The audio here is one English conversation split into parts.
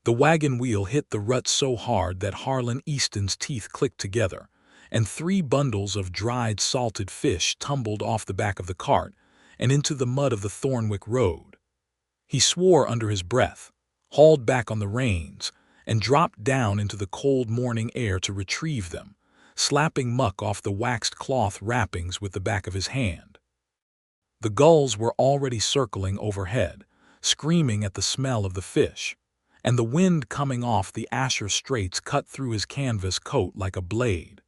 The wagon wheel hit the rut so hard that Harlan Easton's teeth clicked together, and 3 bundles of dried salted fish tumbled off the back of the cart and into the mud of the Thornwick Road. He swore under his breath, hauled back on the reins, and dropped down into the cold morning air to retrieve them, slapping muck off the waxed cloth wrappings with the back of his hand. The gulls were already circling overhead, screaming at the smell of the fish, and the wind coming off the Asher Straits cut through his canvas coat like a blade.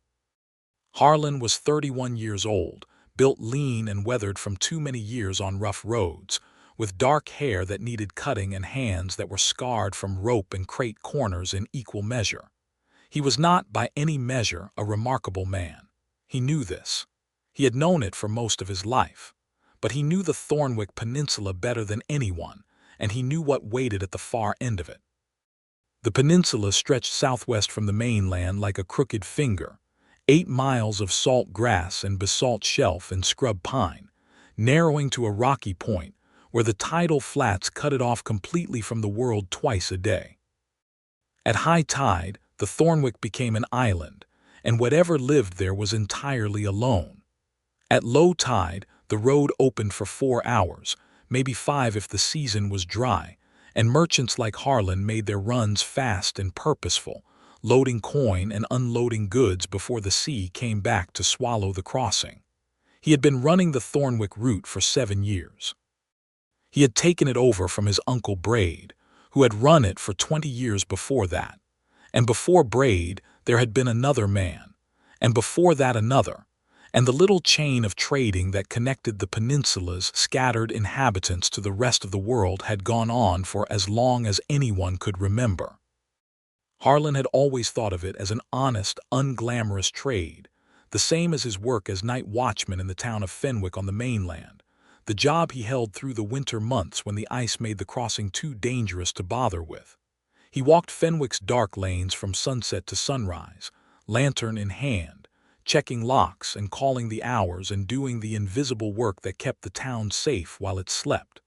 Harlan was 31 years old, built lean and weathered from too many years on rough roads, with dark hair that needed cutting and hands that were scarred from rope and crate corners in equal measure. He was not, by any measure, a remarkable man. He knew this. He had known it for most of his life. But he knew the Thornwick Peninsula better than anyone, and he knew what waited at the far end of it. The peninsula stretched southwest from the mainland like a crooked finger, 8 miles of salt grass and basalt shelf and scrub pine, narrowing to a rocky point where the tidal flats cut it off completely from the world twice a day. At high tide, the Thornwick became an island, and whatever lived there was entirely alone. At low tide, the road opened for 4 hours, maybe 5 if the season was dry, and merchants like Harlan made their runs fast and purposeful, loading coin and unloading goods before the sea came back to swallow the crossing. He had been running the Thornwick route for 7 years. He had taken it over from his uncle Braid, who had run it for 20 years before that. And before Braid, there had been another man, and before that another, and the little chain of trading that connected the peninsula's scattered inhabitants to the rest of the world had gone on for as long as anyone could remember. Harlan had always thought of it as an honest, unglamorous trade, the same as his work as night watchman in the town of Fenwick on the mainland, the job he held through the winter months when the ice made the crossing too dangerous to bother with. He walked Fenwick's dark lanes from sunset to sunrise, lantern in hand, checking locks and calling the hours and doing the invisible work that kept the town safe while it slept.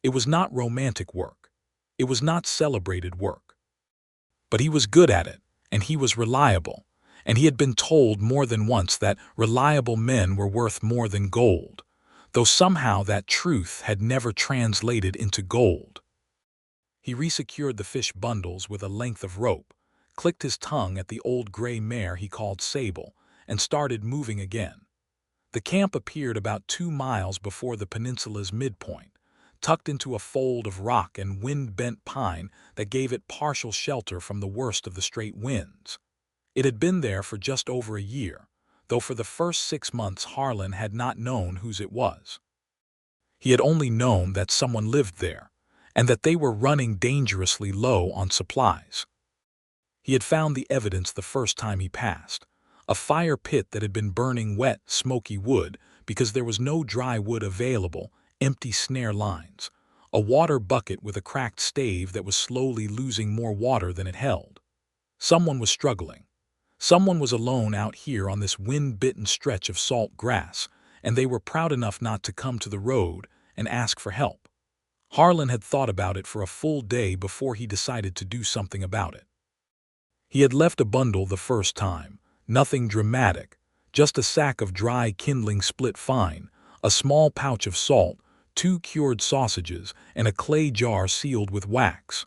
It was not romantic work. It was not celebrated work. But he was good at it, and he was reliable, and he had been told more than once that reliable men were worth more than gold, though somehow that truth had never translated into gold. He resecured the fish bundles with a length of rope, clicked his tongue at the old gray mare he called Sable, and started moving again. The camp appeared about 2 miles before the peninsula's midpoint, tucked into a fold of rock and wind-bent pine that gave it partial shelter from the worst of the straight winds. It had been there for just over a year, though for the first 6 months Harlan had not known whose it was. He had only known that someone lived there, and that they were running dangerously low on supplies. He had found the evidence the first time he passed, a fire pit that had been burning wet, smoky wood because there was no dry wood available, empty snare lines, a water bucket with a cracked stave that was slowly losing more water than it held. Someone was struggling. Someone was alone out here on this wind-bitten stretch of salt grass, and they were proud enough not to come to the road and ask for help. Harlan had thought about it for a full day before he decided to do something about it. He had left a bundle the first time, nothing dramatic, just a sack of dry kindling split fine, a small pouch of salt, 2 cured sausages, and a clay jar sealed with wax.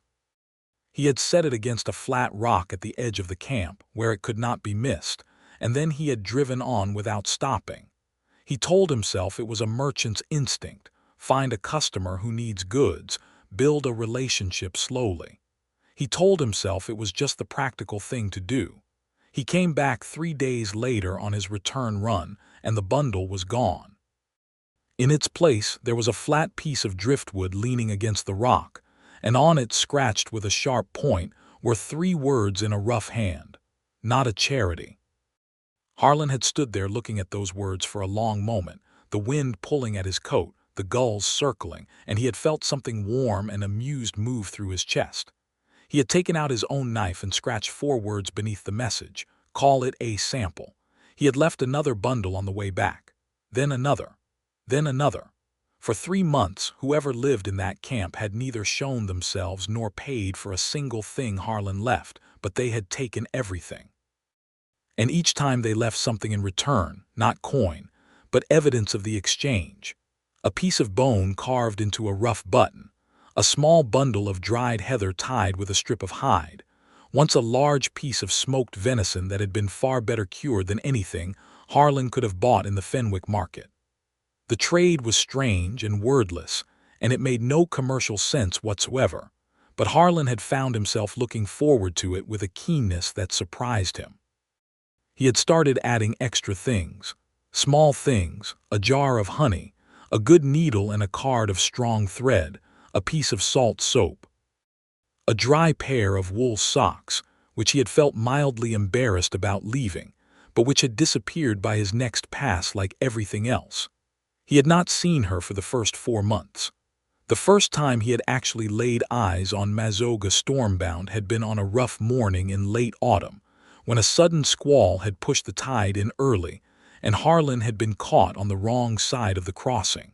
He had set it against a flat rock at the edge of the camp, where it could not be missed, and then he had driven on without stopping. He told himself it was a merchant's instinct, find a customer who needs goods, build a relationship slowly. He told himself it was just the practical thing to do. He came back 3 days later on his return run, and the bundle was gone. In its place, there was a flat piece of driftwood leaning against the rock, and on it, scratched with a sharp point, were 3 words in a rough hand: "Not a charity." Harlan had stood there looking at those words for a long moment, the wind pulling at his coat, the gulls circling, and he had felt something warm and amused move through his chest. He had taken out his own knife and scratched 4 words beneath the message: "Call it a sample." He had left another bundle on the way back, then another, then another. For 3 months, whoever lived in that camp had neither shown themselves nor paid for a single thing Harlan left, but they had taken everything. And each time they left something in return, not coin, but evidence of the exchange. A piece of bone carved into a rough button, a small bundle of dried heather tied with a strip of hide, once a large piece of smoked venison that had been far better cured than anything Harlan could have bought in the Fenwick market. The trade was strange and wordless, and it made no commercial sense whatsoever, but Harlan had found himself looking forward to it with a keenness that surprised him. He had started adding extra things, small things, a jar of honey, a good needle and a card of strong thread, a piece of salt soap, a dry pair of wool socks, which he had felt mildly embarrassed about leaving, but which had disappeared by his next pass like everything else. He had not seen her for the first 4 months. The first time he had actually laid eyes on Mazoga Stormbound had been on a rough morning in late autumn, when a sudden squall had pushed the tide in early, and Harlan had been caught on the wrong side of the crossing.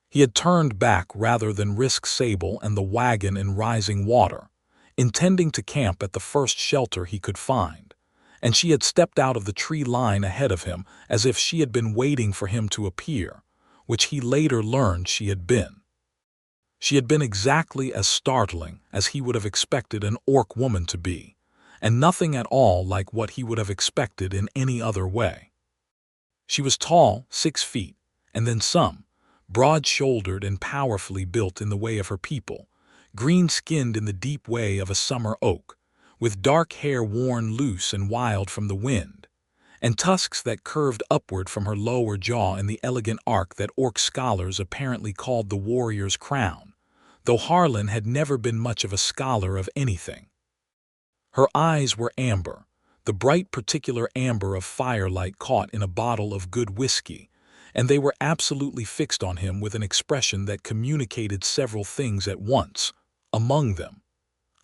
He had turned back rather than risk Sable and the wagon in rising water, intending to camp at the first shelter he could find, and she had stepped out of the tree line ahead of him as if she had been waiting for him to appear, which he later learned she had been. She had been exactly as startling as he would have expected an orc woman to be, and nothing at all like what he would have expected in any other way. She was tall, 6 feet, and then some, broad-shouldered and powerfully built in the way of her people, green-skinned in the deep way of a summer oak, with dark hair worn loose and wild from the wind, and tusks that curved upward from her lower jaw in the elegant arc that orc scholars apparently called the warrior's crown, though Harlan had never been much of a scholar of anything. Her eyes were amber, the bright particular amber of firelight caught in a bottle of good whiskey, and they were absolutely fixed on him with an expression that communicated several things at once, among them,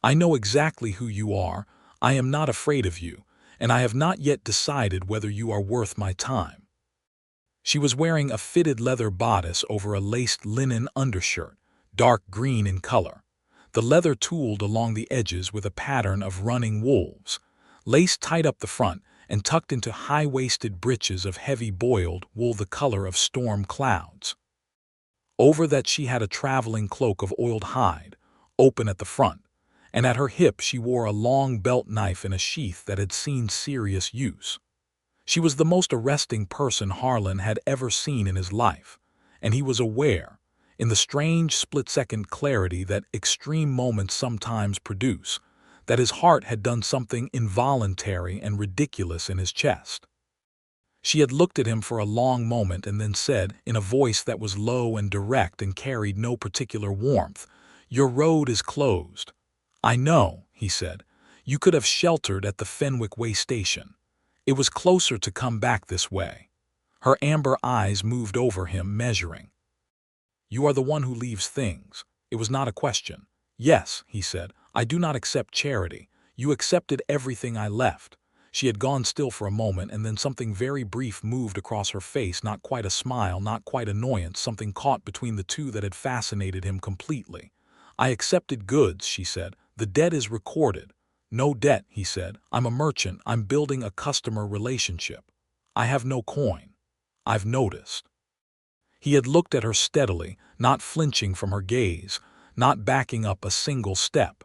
"I know exactly who you are, I am not afraid of you, and I have not yet decided whether you are worth my time." She was wearing a fitted leather bodice over a laced linen undershirt, dark green in color, the leather tooled along the edges with a pattern of running wolves, laced tight up the front and tucked into high-waisted breeches of heavy boiled wool the color of storm clouds. Over that she had a traveling cloak of oiled hide, open at the front, and at her hip she wore a long belt knife in a sheath that had seen serious use. She was the most arresting person Harlan had ever seen in his life, and he was aware, in the strange split-second clarity that extreme moments sometimes produce, that his heart had done something involuntary and ridiculous in his chest. She had looked at him for a long moment and then said, in a voice that was low and direct and carried no particular warmth, "Your road is closed." "I know," he said. "You could have sheltered at the Fenwick Way station. It was closer to come back this way." Her amber eyes moved over him, measuring. "You are the one who leaves things." It was not a question. "Yes," he said, "I do not accept charity. You accepted everything I left." She had gone still for a moment, and then something very brief moved across her face, not quite a smile, not quite annoyance, something caught between the two that had fascinated him completely. "I accepted goods," she said. "The debt is recorded." "No debt," he said. "I'm a merchant. I'm building a customer relationship. I have no coin. I've noticed." He had looked at her steadily, not flinching from her gaze, not backing up a single step.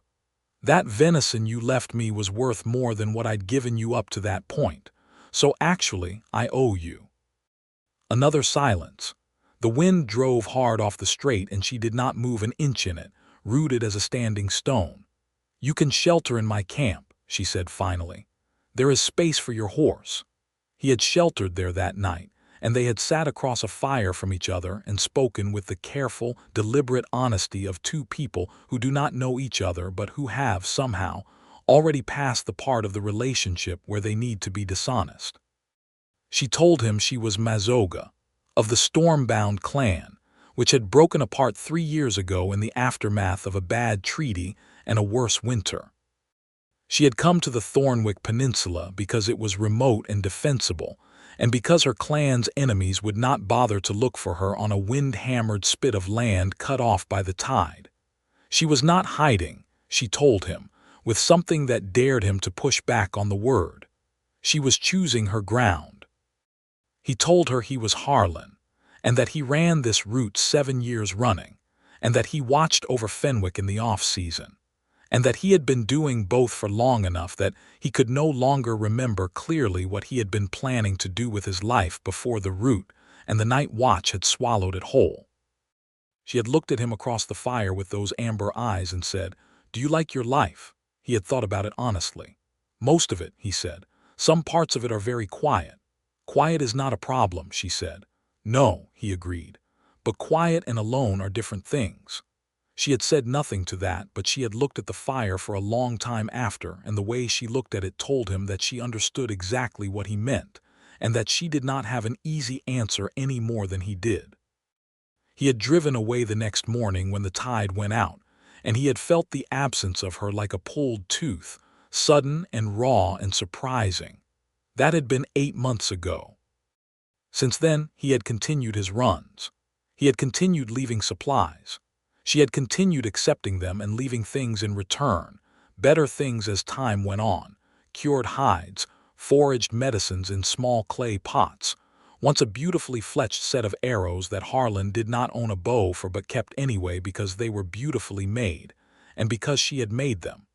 "That venison you left me was worth more than what I'd given you up to that point, so actually I owe you." Another silence. The wind drove hard off the straight and she did not move an inch in it, rooted as a standing stone. "You can shelter in my camp," she said finally. "There is space for your horse." He had sheltered there that night, and they had sat across a fire from each other and spoken with the careful, deliberate honesty of two people who do not know each other but who have, somehow, already passed the part of the relationship where they need to be dishonest. She told him she was Mazoga, of the Stormbound clan, which had broken apart 3 years ago in the aftermath of a bad treaty and a worse winter. She had come to the Thornwick Peninsula because it was remote and defensible, and because her clan's enemies would not bother to look for her on a wind-hammered spit of land cut off by the tide. She was not hiding, she told him, with something that dared him to push back on the word. She was choosing her ground. He told her he was Harlan, and that he ran this route 7 years running, and that he watched over Fenwick in the off-season, and that he had been doing both for long enough that he could no longer remember clearly what he had been planning to do with his life before the route and the night watch had swallowed it whole. She had looked at him across the fire with those amber eyes and said, "Do you like your life?" He had thought about it honestly. "Most of it," he said. "Some parts of it are very quiet." "Quiet is not a problem," she said. "No," he agreed. "But quiet and alone are different things." She had said nothing to that, but she had looked at the fire for a long time after, and the way she looked at it told him that she understood exactly what he meant, and that she did not have an easy answer any more than he did. He had driven away the next morning when the tide went out, and he had felt the absence of her like a pulled tooth, sudden and raw and surprising. That had been 8 months ago. Since then, he had continued his runs. He had continued leaving supplies. She had continued accepting them and leaving things in return, better things as time went on, cured hides, foraged medicines in small clay pots, once a beautifully fletched set of arrows that Harlan did not own a bow for but kept anyway because they were beautifully made, and because she had made them.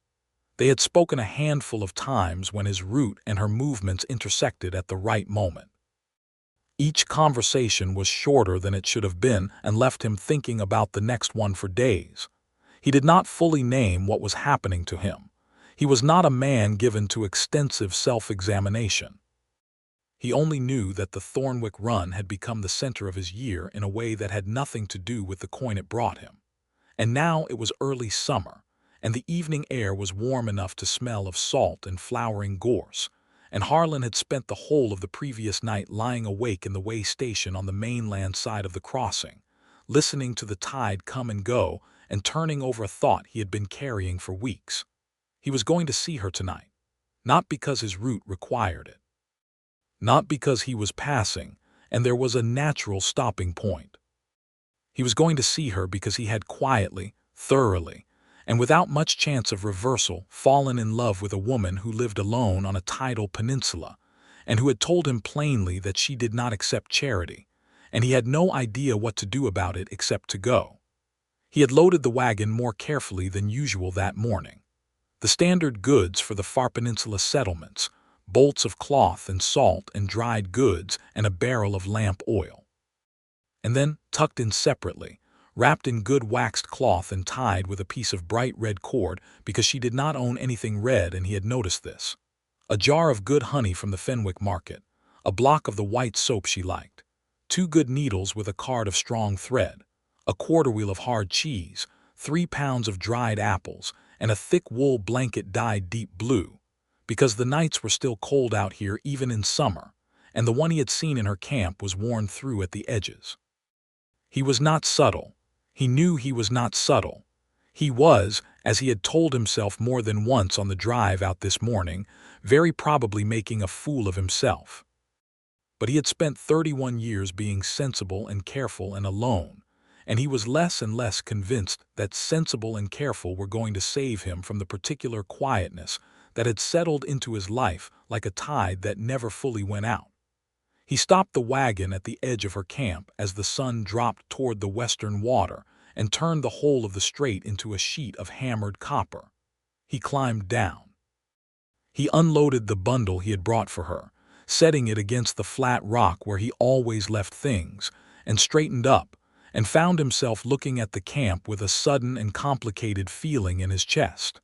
They had spoken a handful of times when his route and her movements intersected at the right moment. Each conversation was shorter than it should have been and left him thinking about the next one for days. He did not fully name what was happening to him. He was not a man given to extensive self-examination. He only knew that the Thornwick run had become the center of his year in a way that had nothing to do with the coin it brought him. And now it was early summer, and the evening air was warm enough to smell of salt and flowering gorse, and Harlan had spent the whole of the previous night lying awake in the way station on the mainland side of the crossing, listening to the tide come and go and turning over a thought he had been carrying for weeks. He was going to see her tonight, not because his route required it, not because he was passing and there was a natural stopping point. He was going to see her because he had quietly, thoroughly, and without much chance of reversal, fallen in love with a woman who lived alone on a tidal peninsula, and who had told him plainly that she did not accept charity, and he had no idea what to do about it except to go. He had loaded the wagon more carefully than usual that morning. The standard goods for the Far Peninsula settlements, bolts of cloth and salt and dried goods and a barrel of lamp oil. And then, tucked in separately, wrapped in good waxed cloth and tied with a piece of bright red cord because she did not own anything red and he had noticed this. A jar of good honey from the Fenwick market, a block of the white soap she liked, 2 good needles with a card of strong thread, a quarter wheel of hard cheese, 3 pounds of dried apples, and a thick wool blanket dyed deep blue, because the nights were still cold out here even in summer, and the one he had seen in her camp was worn through at the edges. He was not subtle. He knew he was not subtle. He was, as he had told himself more than once on the drive out this morning, very probably making a fool of himself. But he had spent 31 years being sensible and careful and alone, and he was less and less convinced that sensible and careful were going to save him from the particular quietness that had settled into his life like a tide that never fully went out. He stopped the wagon at the edge of her camp as the sun dropped toward the western water and turned the whole of the strait into a sheet of hammered copper. He climbed down. He unloaded the bundle he had brought for her, setting it against the flat rock where he always left things, and straightened up, and found himself looking at the camp with a sudden and complicated feeling in his chest.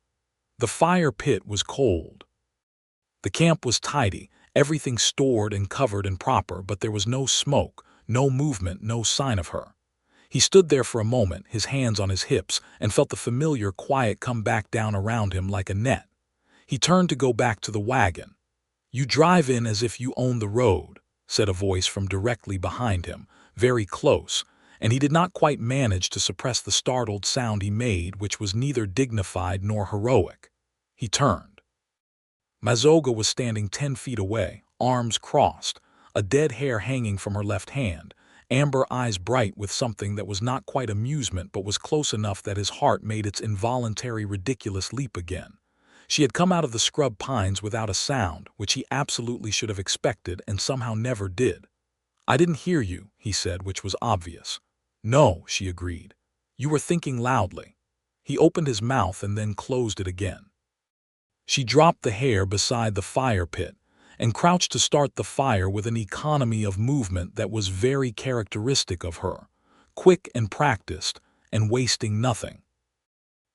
The fire pit was cold. The camp was tidy, everything stored and covered and proper, but there was no smoke, no movement, no sign of her. He stood there for a moment, his hands on his hips, and felt the familiar quiet come back down around him like a net. He turned to go back to the wagon. "You drive in as if you own the road," said a voice from directly behind him, very close, and he did not quite manage to suppress the startled sound he made, which was neither dignified nor heroic. He turned. Mazoga was standing 10 feet away, arms crossed, a dead hair hanging from her left hand, amber eyes bright with something that was not quite amusement but was close enough that his heart made its involuntary ridiculous leap again. She had come out of the scrub pines without a sound, which he absolutely should have expected and somehow never did. "I didn't hear you," he said, which was obvious. "No," she agreed. "You were thinking loudly." He opened his mouth and then closed it again. She dropped the hair beside the fire pit and crouched to start the fire with an economy of movement that was very characteristic of her, quick and practiced and wasting nothing.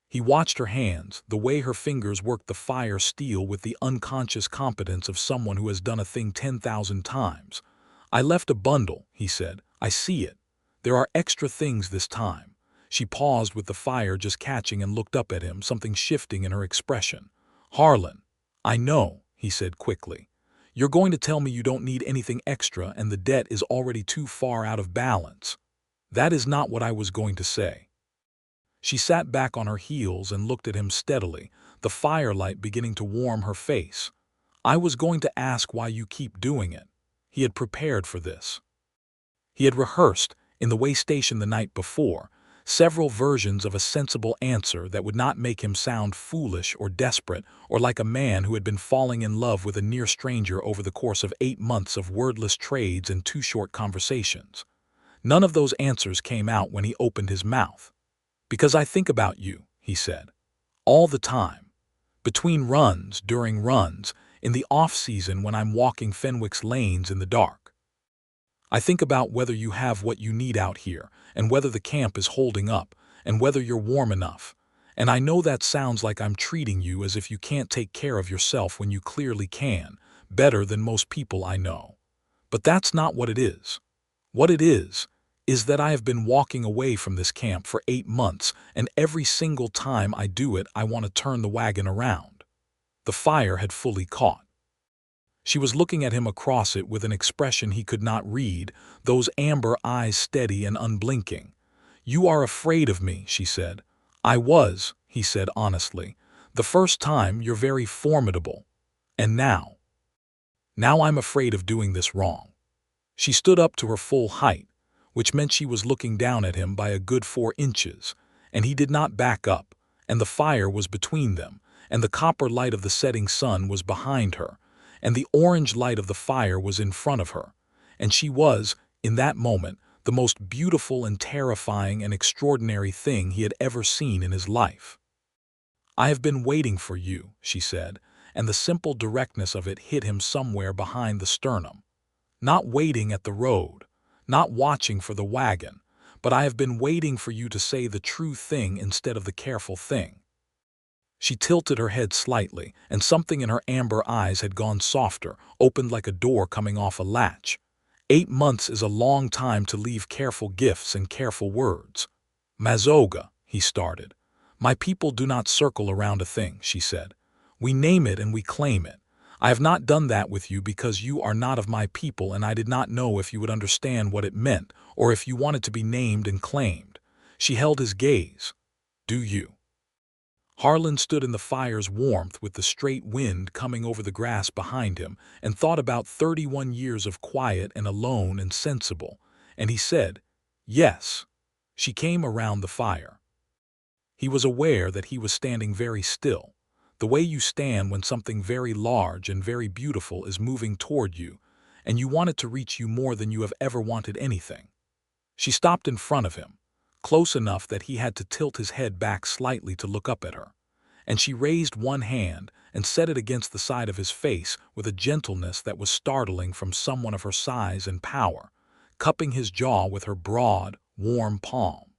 He watched her hands, the way her fingers worked the fire steel with the unconscious competence of someone who has done a thing 10,000 times. "I left a bundle," he said. "I see it. There are extra things this time." She paused with the fire just catching and looked up at him, something shifting in her expression. "Harlan, I know," he said quickly. "You're going to tell me you don't need anything extra and the debt is already too far out of balance." "That is not what I was going to say." She sat back on her heels and looked at him steadily, the firelight beginning to warm her face. "I was going to ask why you keep doing it." He had prepared for this. He had rehearsed, in the way station the night before, several versions of a sensible answer that would not make him sound foolish or desperate or like a man who had been falling in love with a near stranger over the course of 8 months of wordless trades and 2 short conversations. None of those answers came out when he opened his mouth. "Because I think about you," he said. "All the time. Between runs, during runs, in the off-season when I'm walking Fenwick's lanes in the dark. I think about whether you have what you need out here, and whether the camp is holding up, and whether you're warm enough. And I know that sounds like I'm treating you as if you can't take care of yourself when you clearly can, better than most people I know. But that's not what it is. What it is that I have been walking away from this camp for 8 months, and every single time I do it, I want to turn the wagon around." The fire had fully caught. She was looking at him across it with an expression he could not read, those amber eyes steady and unblinking. "You are afraid of me," she said. "I was," he said honestly. "The first time you're very formidable. And now I'm afraid of doing this wrong." She stood up to her full height, which meant she was looking down at him by a good 4 inches, and he did not back up, and the fire was between them, and the copper light of the setting sun was behind her, and the orange light of the fire was in front of her, and she was, in that moment, the most beautiful and terrifying and extraordinary thing he had ever seen in his life. "I have been waiting for you," she said, and the simple directness of it hit him somewhere behind the sternum. "Not waiting at the road, not watching for the wagon, but I have been waiting for you to say the true thing instead of the careful thing." She tilted her head slightly, and something in her amber eyes had gone softer, opened like a door coming off a latch. 8 months is a long time to leave careful gifts and careful words. "Mazoga," he started. "My people do not circle around a thing," she said. "We name it and we claim it. I have not done that with you because you are not of my people, and I did not know if you would understand what it meant or if you wanted to be named and claimed." She held his gaze. "Do you?" Harlan stood in the fire's warmth with the straight wind coming over the grass behind him and thought about 31 years of quiet and alone and sensible, and he said, "Yes." She came around the fire. He was aware that he was standing very still, the way you stand when something very large and very beautiful is moving toward you, and you want it to reach you more than you have ever wanted anything. She stopped in front of him, close enough that he had to tilt his head back slightly to look up at her, and she raised one hand and set it against the side of his face with a gentleness that was startling from someone of her size and power, cupping his jaw with her broad, warm palm.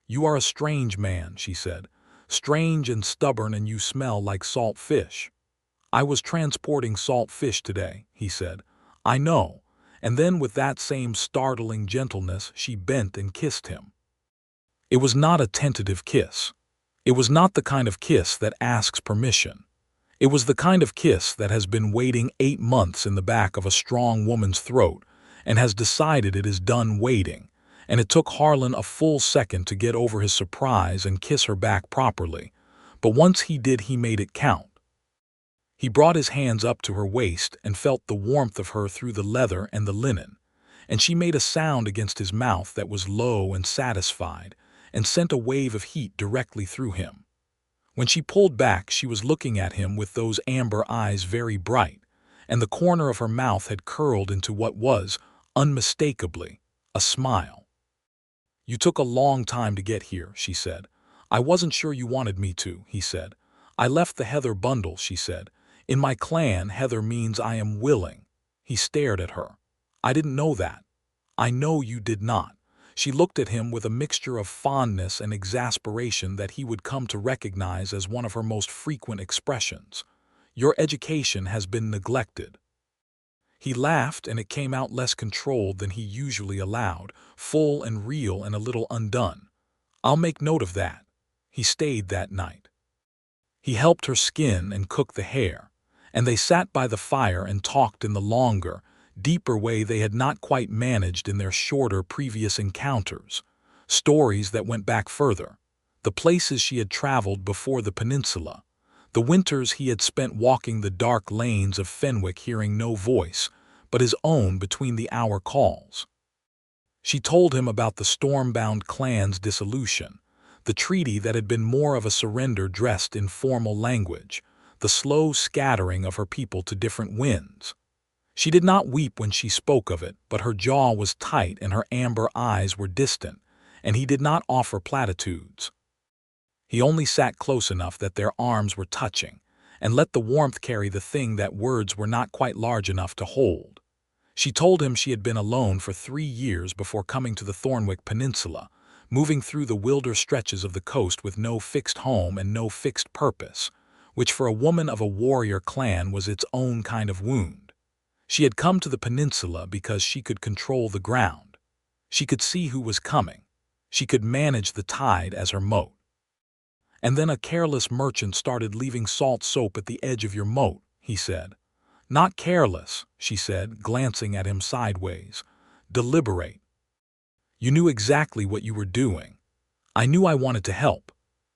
"You are a strange man," she said. "Strange and stubborn, and you smell like salt fish." "I was transporting salt fish today," he said. "I know." And then with that same startling gentleness she bent and kissed him. It was not a tentative kiss. It was not the kind of kiss that asks permission. It was the kind of kiss that has been waiting 8 months in the back of a strong woman's throat and has decided it is done waiting, and it took Harlan a full second to get over his surprise and kiss her back properly, but once he did, he made it count. He brought his hands up to her waist and felt the warmth of her through the leather and the linen, and she made a sound against his mouth that was low and satisfied and sent a wave of heat directly through him. When she pulled back, she was looking at him with those amber eyes very bright, and the corner of her mouth had curled into what was, unmistakably, a smile. "You took a long time to get here," she said. "I wasn't sure you wanted me to," he said. "I left the Heather bundle," she said. "In my clan, Heather means I am willing." He stared at her. "I didn't know that." "I know you did not." She looked at him with a mixture of fondness and exasperation that he would come to recognize as one of her most frequent expressions. "Your education has been neglected." He laughed, and it came out less controlled than he usually allowed, full and real and a little undone. "I'll make note of that." He stayed that night. He helped her skin and cook the hare, and they sat by the fire and talked in the longer, deeper way they had not quite managed in their shorter previous encounters. Stories that went back further. The places she had traveled before the peninsula. The winters he had spent walking the dark lanes of Fenwick hearing no voice but his own between the hour calls. She told him about the storm-bound clan's dissolution, the treaty that had been more of a surrender dressed in formal language, the slow scattering of her people to different winds. She did not weep when she spoke of it, but her jaw was tight and her amber eyes were distant, and he did not offer platitudes. He only sat close enough that their arms were touching, and let the warmth carry the thing that words were not quite large enough to hold. She told him she had been alone for 3 years before coming to the Thornwick Peninsula, moving through the wilder stretches of the coast with no fixed home and no fixed purpose, which for a woman of a warrior clan was its own kind of wound. She had come to the peninsula because she could control the ground. She could see who was coming. She could manage the tide as her moat. "And then a careless merchant started leaving salt soap at the edge of your moat," he said. "Not careless," she said, glancing at him sideways. "Deliberate. You knew exactly what you were doing." "I knew I wanted to help."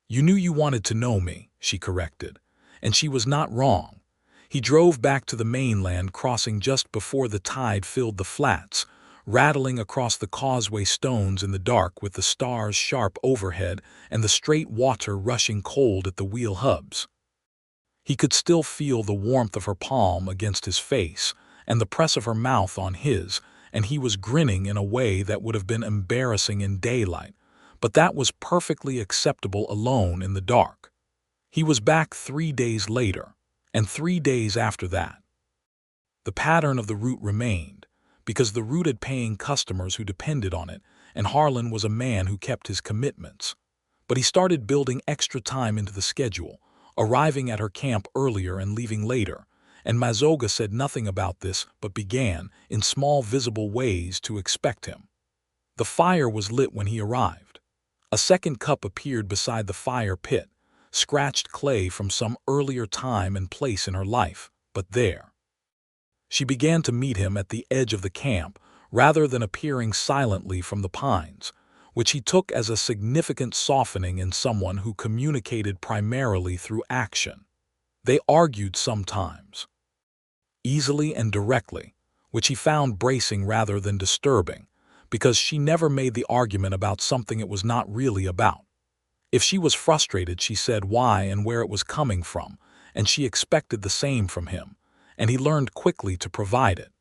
"You knew you wanted to know me," she corrected. And she was not wrong. He drove back to the mainland, crossing just before the tide filled the flats, rattling across the causeway stones in the dark with the stars sharp overhead and the straight water rushing cold at the wheel hubs. He could still feel the warmth of her palm against his face and the press of her mouth on his, and he was grinning in a way that would have been embarrassing in daylight, but that was perfectly acceptable alone in the dark. He was back 3 days later, and 3 days after that. The pattern of the route remained, because the route had paying customers who depended on it, and Harlan was a man who kept his commitments. But he started building extra time into the schedule, arriving at her camp earlier and leaving later, and Mazoga said nothing about this but began, in small visible ways, to expect him. The fire was lit when he arrived. A second cup appeared beside the fire pit, scratched clay from some earlier time and place in her life, but there. She began to meet him at the edge of the camp, rather than appearing silently from the pines, which he took as a significant softening in someone who communicated primarily through action. They argued sometimes, easily and directly, which he found bracing rather than disturbing, because she never made the argument about something it was not really about. If she was frustrated, she said why and where it was coming from, and she expected the same from him, and he learned quickly to provide it.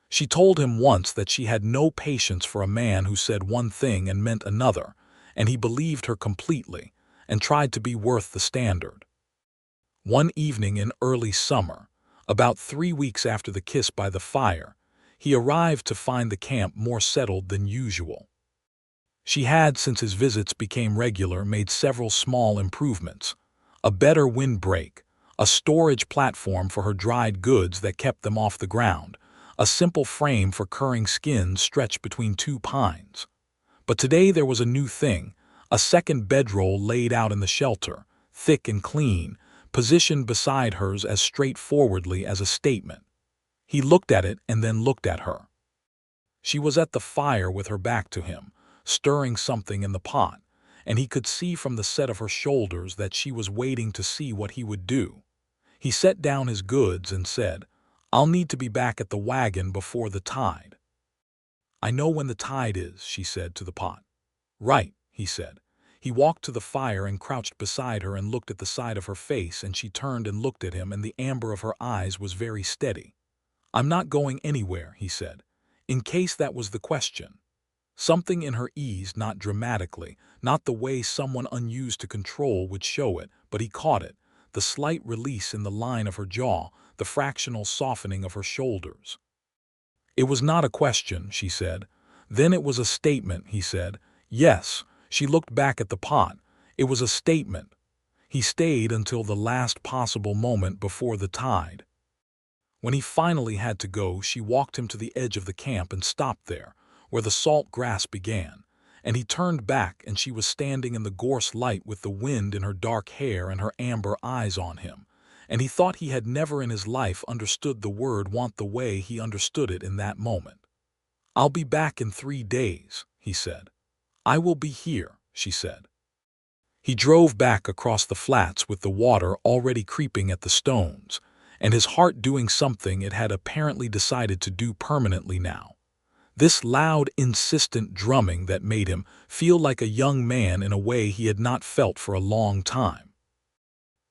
She told him once that she had no patience for a man who said one thing and meant another, and he believed her completely and tried to be worth the standard. One evening in early summer, about 3 weeks after the kiss by the fire, he arrived to find the camp more settled than usual. She had, since his visits became regular, made several small improvements: a better windbreak, a storage platform for her dried goods that kept them off the ground, a simple frame for curing skins stretched between 2 pines. But today there was a new thing, a second bedroll laid out in the shelter, thick and clean, positioned beside hers as straightforwardly as a statement. He looked at it and then looked at her. She was at the fire with her back to him, stirring something in the pot, and he could see from the set of her shoulders that she was waiting to see what he would do. He set down his goods and said, "I'll need to be back at the wagon before the tide." "I know when the tide is," she said to the pot. "Right," he said. He walked to the fire and crouched beside her and looked at the side of her face, and she turned and looked at him, and the amber of her eyes was very steady. "I'm not going anywhere," he said, in case that was the question. Something in her eased, not dramatically, not the way someone unused to control would show it, but he caught it, the slight release in the line of her jaw, the fractional softening of her shoulders. "It was not a question," she said. "Then it was a statement," he said. "Yes." She looked back at the pot. "It was a statement." He stayed until the last possible moment before the tide. When he finally had to go, she walked him to the edge of the camp and stopped there, where the salt grass began, and he turned back, and she was standing in the gorse light with the wind in her dark hair and her amber eyes on him, and he thought he had never in his life understood the word want the way he understood it in that moment. "I'll be back in 3 days," he said. "I will be here," she said. He drove back across the flats with the water already creeping at the stones, and his heart doing something it had apparently decided to do permanently now. This loud, insistent drumming that made him feel like a young man in a way he had not felt for a long time.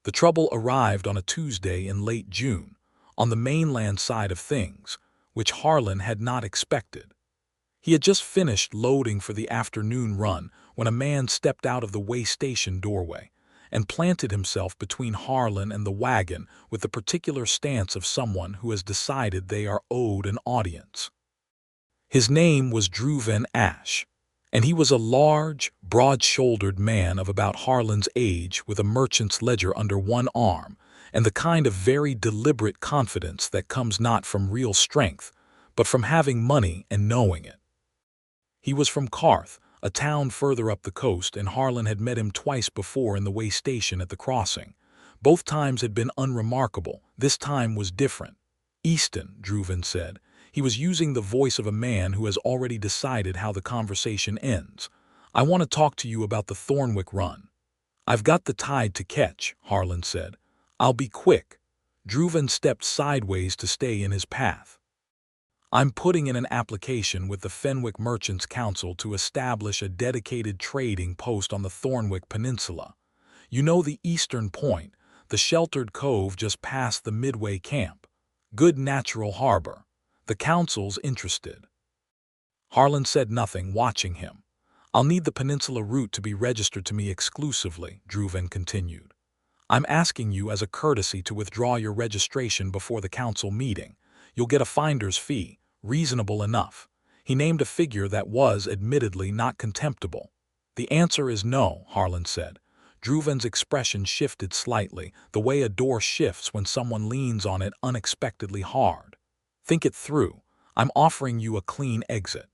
The trouble arrived on a Tuesday in late June, on the mainland side of things, which Harlan had not expected. He had just finished loading for the afternoon run when a man stepped out of the way station doorway and planted himself between Harlan and the wagon with the particular stance of someone who has decided they are owed an audience. His name was Dreuven Ash, and he was a large, broad-shouldered man of about Harlan's age with a merchant's ledger under one arm and the kind of very deliberate confidence that comes not from real strength, but from having money and knowing it. He was from Carth, a town further up the coast, and Harlan had met him twice before in the way station at the crossing. Both times had been unremarkable. This time was different. "Easton," Dreuven said. He was using the voice of a man who has already decided how the conversation ends. "I want to talk to you about the Thornwick run." "I've got the tide to catch," Harlan said. "I'll be quick." Dreuven stepped sideways to stay in his path. "I'm putting in an application with the Fenwick Merchants' Council to establish a dedicated trading post on the Thornwick Peninsula. You know the eastern point, the sheltered cove just past the Midway camp. Good natural harbor. The council's interested." Harlan said nothing, watching him. "I'll need the peninsula route to be registered to me exclusively," Dreuven continued. "I'm asking you as a courtesy to withdraw your registration before the council meeting. You'll get a finder's fee, reasonable enough." He named a figure that was, admittedly, not contemptible. "The answer is no," Harlan said. Dreuven's expression shifted slightly, the way a door shifts when someone leans on it unexpectedly hard. "Think it through. I'm offering you a clean exit.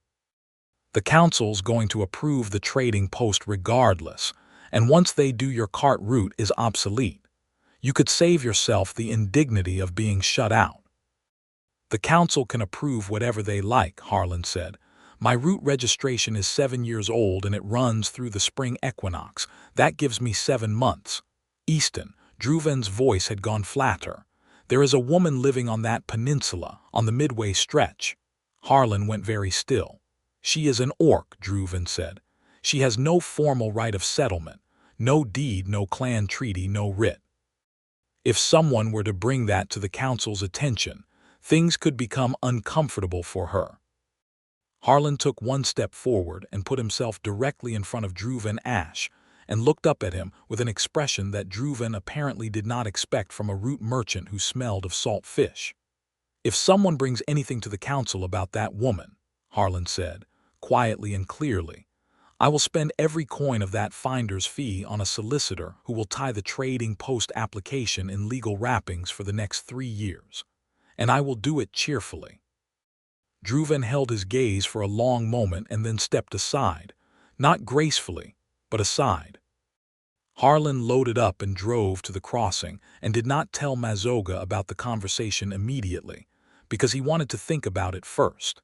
The council's going to approve the trading post regardless, and once they do, your cart route is obsolete. You could save yourself the indignity of being shut out." "The council can approve whatever they like," Harlan said. "My route registration is 7 years old and it runs through the spring equinox. That gives me 7 months. Easton," Dreuven's voice had gone flatter. "There is a woman living on that peninsula, on the Midway stretch." Harlan went very still. "She is an orc," Dreuven said. "She has no formal right of settlement, no deed, no clan treaty, no writ. If someone were to bring that to the council's attention, things could become uncomfortable for her." Harlan took one step forward and put himself directly in front of Dreuven Ash and looked up at him with an expression that Dreuven apparently did not expect from a root merchant who smelled of salt fish. "If someone brings anything to the council about that woman," Harlan said, quietly and clearly, "I will spend every coin of that finder's fee on a solicitor who will tie the trading post application in legal wrappings for the next 3 years. And I will do it cheerfully." Dreuven held his gaze for a long moment and then stepped aside, not gracefully, but aside. Harlan loaded up and drove to the crossing and did not tell Mazoga about the conversation immediately, because he wanted to think about it first.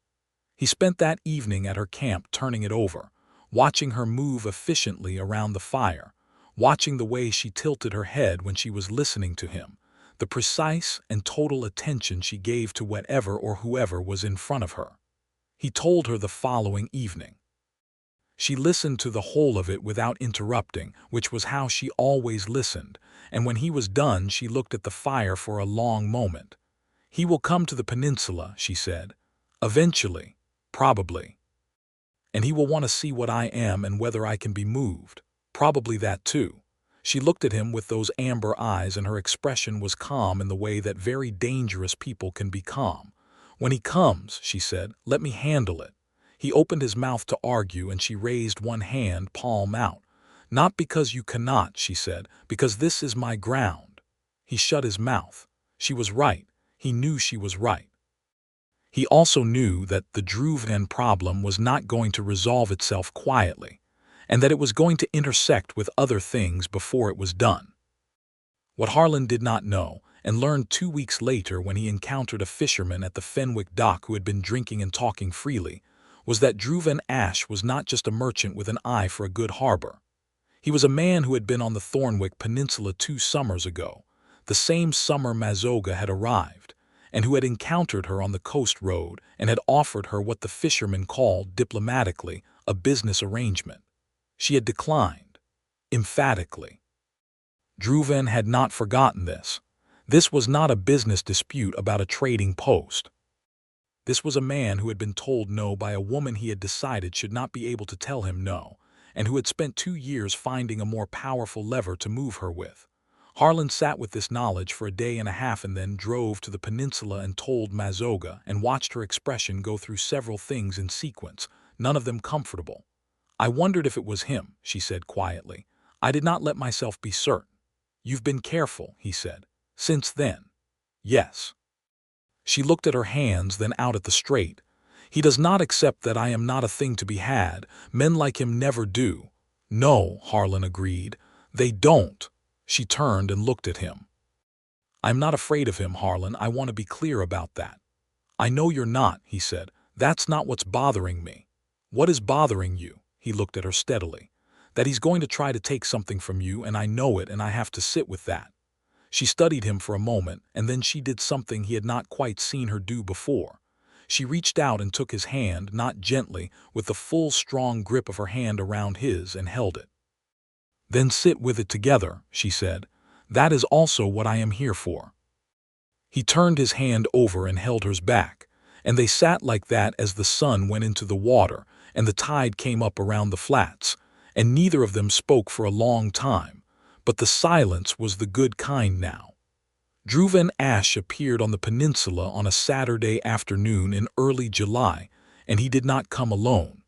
He spent that evening at her camp turning it over, watching her move efficiently around the fire, watching the way she tilted her head when she was listening to him, the precise and total attention she gave to whatever or whoever was in front of her. He told her the following evening. She listened to the whole of it without interrupting, which was how she always listened, and when he was done she looked at the fire for a long moment. "He will come to the peninsula," she said. "Eventually, probably. And he will want to see what I am and whether I can be moved. Probably that too." She looked at him with those amber eyes, and her expression was calm in the way that very dangerous people can be calm. "When he comes," she said, "let me handle it." He opened his mouth to argue, and she raised one hand, palm out. "Not because you cannot," she said, "because this is my ground." He shut his mouth. She was right. He knew she was right. He also knew that the Druvin problem was not going to resolve itself quietly, and that it was going to intersect with other things before it was done. What Harlan did not know, and learned 2 weeks later when he encountered a fisherman at the Fenwick dock who had been drinking and talking freely, was that Druvin Ash was not just a merchant with an eye for a good harbor. He was a man who had been on the Thornwick Peninsula 2 summers ago, the same summer Mazoga had arrived, and who had encountered her on the coast road and had offered her what the fishermen called, diplomatically, a business arrangement. She had declined, emphatically. Druvin had not forgotten this. This was not a business dispute about a trading post. This was a man who had been told no by a woman he had decided should not be able to tell him no, and who had spent 2 years finding a more powerful lever to move her with. Harlan sat with this knowledge for a day and a half and then drove to the peninsula and told Mazoga, and watched her expression go through several things in sequence, none of them comfortable. "I wondered if it was him," she said quietly. "I did not let myself be certain." "You've been careful," he said. "Since then?" "Yes." She looked at her hands, then out at the straight. "He does not accept that I am not a thing to be had. Men like him never do." "No," Harlan agreed. "They don't." She turned and looked at him. "I'm not afraid of him, Harlan. I want to be clear about that." "I know you're not," he said. "That's not what's bothering me." "What is bothering you?" He looked at her steadily. "That he's going to try to take something from you, and I know it, and I have to sit with that." She studied him for a moment, and then she did something he had not quite seen her do before. She reached out and took his hand, not gently, with the full, strong grip of her hand around his, and held it. "Then sit with it together," she said. "That is also what I am here for." He turned his hand over and held hers back, and they sat like that as the sun went into the water and the tide came up around the flats, and neither of them spoke for a long time, but the silence was the good kind now. Druvin Ash appeared on the peninsula on a Saturday afternoon in early July, and he did not come alone.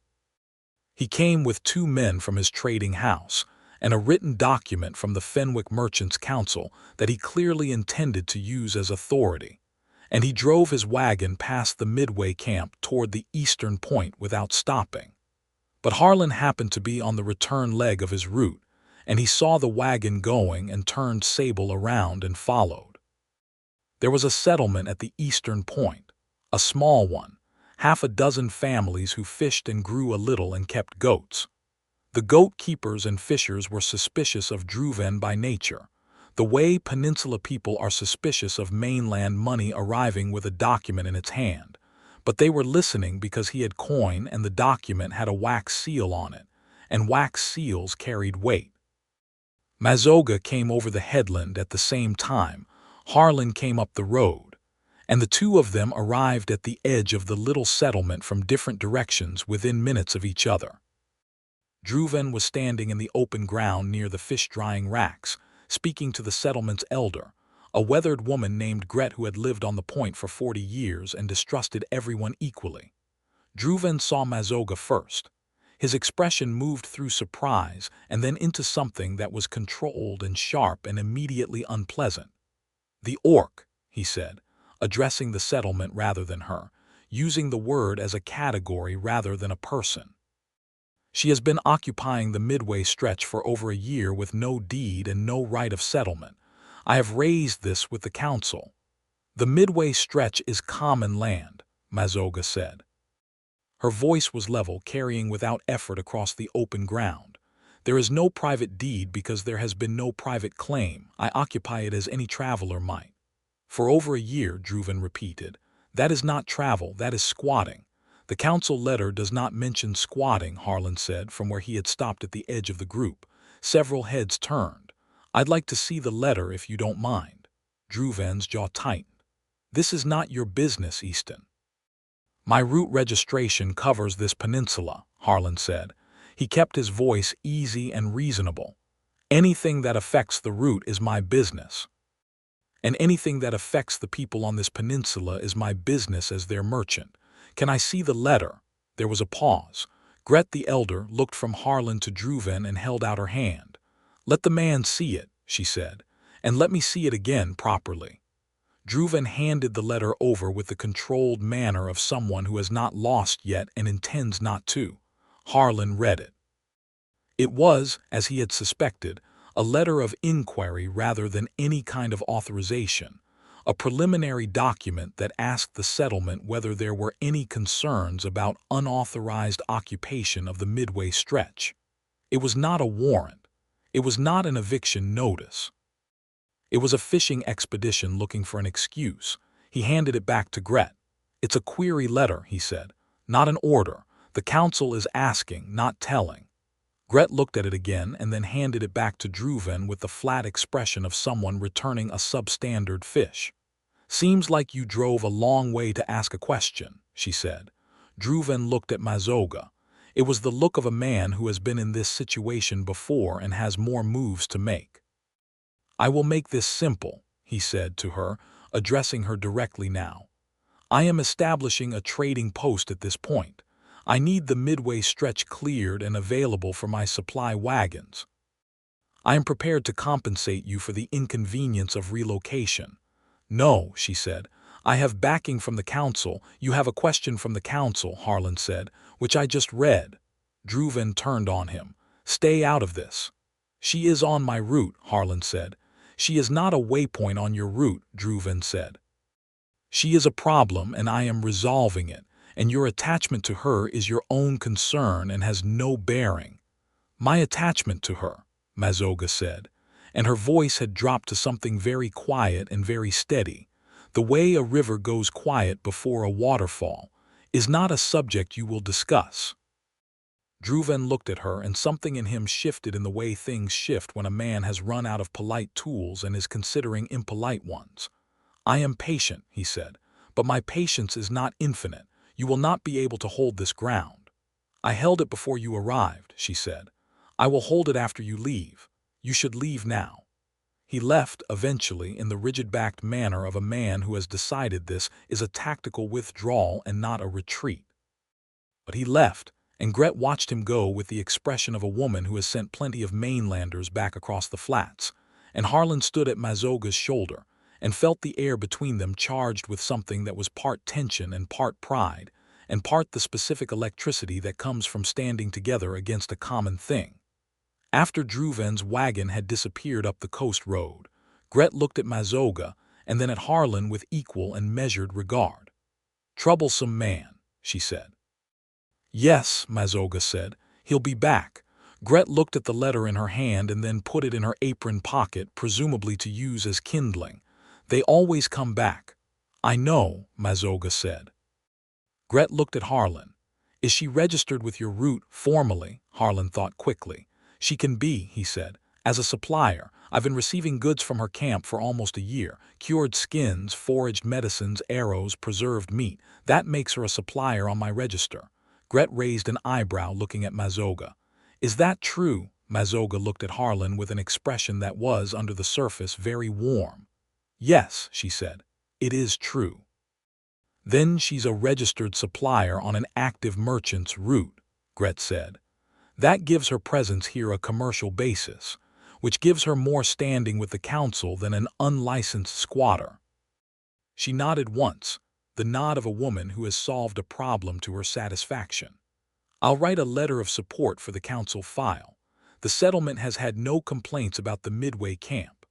He came with 2 men from his trading house, and a written document from the Fenwick Merchants' Council that he clearly intended to use as authority, and he drove his wagon past the Midway camp toward the eastern point without stopping. But Harlan happened to be on the return leg of his route, and he saw the wagon going and turned Sable around and followed. There was a settlement at the eastern point, a small one, 6 families who fished and grew a little and kept goats. The goat keepers and fishers were suspicious of Druvin by nature, the way peninsula people are suspicious of mainland money arriving with a document in its hand, but they were listening because he had coin and the document had a wax seal on it, and wax seals carried weight. Mazoga came over the headland at the same time. Harlan came up the road, and the 2 of them arrived at the edge of the little settlement from different directions within minutes of each other. Druvin was standing in the open ground near the fish-drying racks, speaking to the settlement's elder, a weathered woman named Gret who had lived on the point for 40 years and distrusted everyone equally. Druvin saw Mazoga first. His expression moved through surprise and then into something that was controlled and sharp and immediately unpleasant. "The orc," he said, addressing the settlement rather than her, using the word as a category rather than a person. "She has been occupying the Midway stretch for over a year with no deed and no right of settlement. I have raised this with the council." "The Midway stretch is common land," Mazoga said. Her voice was level, carrying without effort across the open ground. "There is no private deed because there has been no private claim. I occupy it as any traveler might." For over a year, Druven repeated. That is not travel, that is squatting. The council letter does not mention squatting, Harlan said from where he had stopped at the edge of the group. Several heads turned. I'd like to see the letter if you don't mind. Druven's jaw tightened. This is not your business, Easton. My route registration covers this peninsula, Harlan said. He kept his voice easy and reasonable. Anything that affects the route is my business. And anything that affects the people on this peninsula is my business as their merchant. Can I see the letter? There was a pause. Gret the elder looked from Harlan to Druven and held out her hand. Let the man see it, she said, and let me see it again properly. Druven handed the letter over with the controlled manner of someone who has not lost yet and intends not to. Harlan read it. It was, as he had suspected, a letter of inquiry rather than any kind of authorization, a preliminary document that asked the settlement whether there were any concerns about unauthorized occupation of the Midway stretch. It was not a warrant. It was not an eviction notice. It was a fishing expedition looking for an excuse. He handed it back to Gret. It's a query letter, he said, not an order. The council is asking, not telling. Gret looked at it again and then handed it back to Druven with the flat expression of someone returning a substandard fish. Seems like you drove a long way to ask a question, she said. Druven looked at Mazoga. It was the look of a man who has been in this situation before and has more moves to make. I will make this simple, he said to her, addressing her directly now. I am establishing a trading post at this point. I need the Midway stretch cleared and available for my supply wagons. I am prepared to compensate you for the inconvenience of relocation. No, she said. I have backing from the council. You have a question from the council, Harlan said, which I just read. Druven turned on him. Stay out of this. She is on my route, Harlan said. She is not a waypoint on your route, Druven said. She is a problem and I am resolving it, and your attachment to her is your own concern and has no bearing. My attachment to her, Mazoga said, and her voice had dropped to something very quiet and very steady. The way a river goes quiet before a waterfall is not a subject you will discuss. Druven looked at her and something in him shifted in the way things shift when a man has run out of polite tools and is considering impolite ones. I am patient, he said, but my patience is not infinite. You will not be able to hold this ground. I held it before you arrived, she said. I will hold it after you leave. You should leave now. He left, eventually, in the rigid-backed manner of a man who has decided this is a tactical withdrawal and not a retreat. But he left, and Gret watched him go with the expression of a woman who has sent plenty of mainlanders back across the flats, and Harlan stood at Mazoga's shoulder and felt the air between them charged with something that was part tension and part pride, and part the specific electricity that comes from standing together against a common thing. After Druven's wagon had disappeared up the coast road, Gret looked at Mazoga and then at Harlan with equal and measured regard. Troublesome man, she said. Yes, Mazoga said. He'll be back. Gret looked at the letter in her hand and then put it in her apron pocket, presumably to use as kindling. They always come back. I know, Mazoga said. Gret looked at Harlan. Is she registered with your route formally? Harlan thought quickly. She can be, he said. As a supplier, I've been receiving goods from her camp for almost a year. Cured skins, foraged medicines, arrows, preserved meat. That makes her a supplier on my register. Gret raised an eyebrow looking at Mazoga. Is that true? Mazoga looked at Harlan with an expression that was, under the surface, very warm. Yes, she said. It is true. Then she's a registered supplier on an active merchant's route, Gret said. That gives her presence here a commercial basis, which gives her more standing with the council than an unlicensed squatter. She nodded once, the nod of a woman who has solved a problem to her satisfaction. I'll write a letter of support for the council file. The settlement has had no complaints about the Midway camp.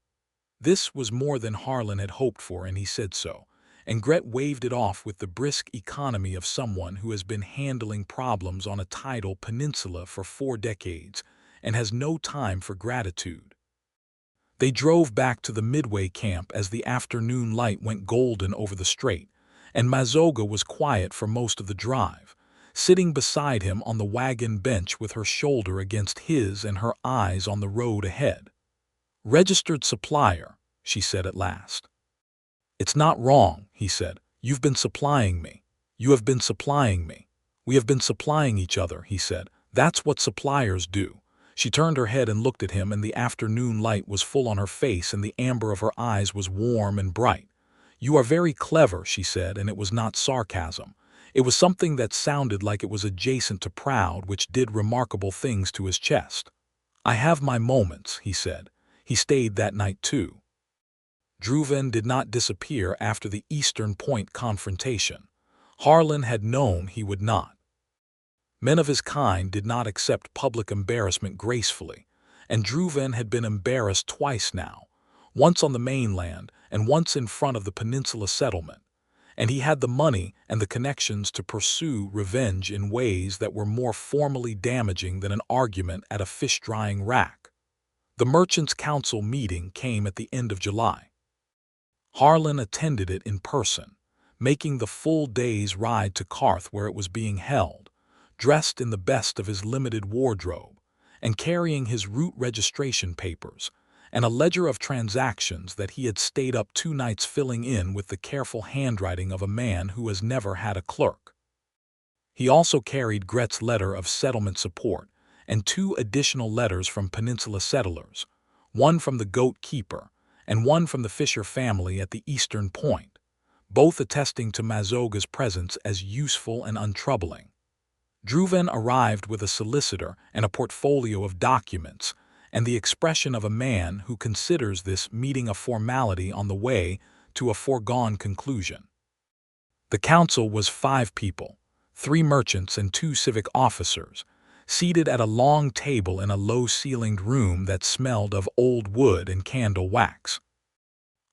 This was more than Harlan had hoped for, and he said so, and Gret waved it off with the brisk economy of someone who has been handling problems on a tidal peninsula for 4 decades and has no time for gratitude. They drove back to the Midway camp as the afternoon light went golden over the strait, and Mazoga was quiet for most of the drive, sitting beside him on the wagon bench with her shoulder against his and her eyes on the road ahead. "Registered supplier," she said at last. "It's not wrong," he said. "You've been supplying me. You have been supplying me. We have been supplying each other," he said. "That's what suppliers do." She turned her head and looked at him, and the afternoon light was full on her face and the amber of her eyes was warm and bright. "You are very clever," she said, and it was not sarcasm. It was something that sounded like it was adjacent to proud, which did remarkable things to his chest. "I have my moments," he said. He stayed that night too. Druvin did not disappear after the Eastern Point confrontation. Harlan had known he would not. Men of his kind did not accept public embarrassment gracefully, and Druvin had been embarrassed twice now, once on the mainland and once in front of the Peninsula settlement, and he had the money and the connections to pursue revenge in ways that were more formally damaging than an argument at a fish-drying rack. The Merchants' Council meeting came at the end of July. Harlan attended it in person, making the full day's ride to Carth where it was being held, dressed in the best of his limited wardrobe, and carrying his route registration papers, and a ledger of transactions that he had stayed up 2 nights filling in with the careful handwriting of a man who has never had a clerk. He also carried Gret's letter of settlement support and 2 additional letters from Peninsula settlers, one from the goat keeper and one from the Fisher family at the Eastern Point, both attesting to Mazoga's presence as useful and untroubling. Druvin arrived with a solicitor and a portfolio of documents, and the expression of a man who considers this meeting a formality on the way to a foregone conclusion. The council was 5 people, 3 merchants and 2 civic officers, seated at a long table in a low-ceilinged room that smelled of old wood and candle wax.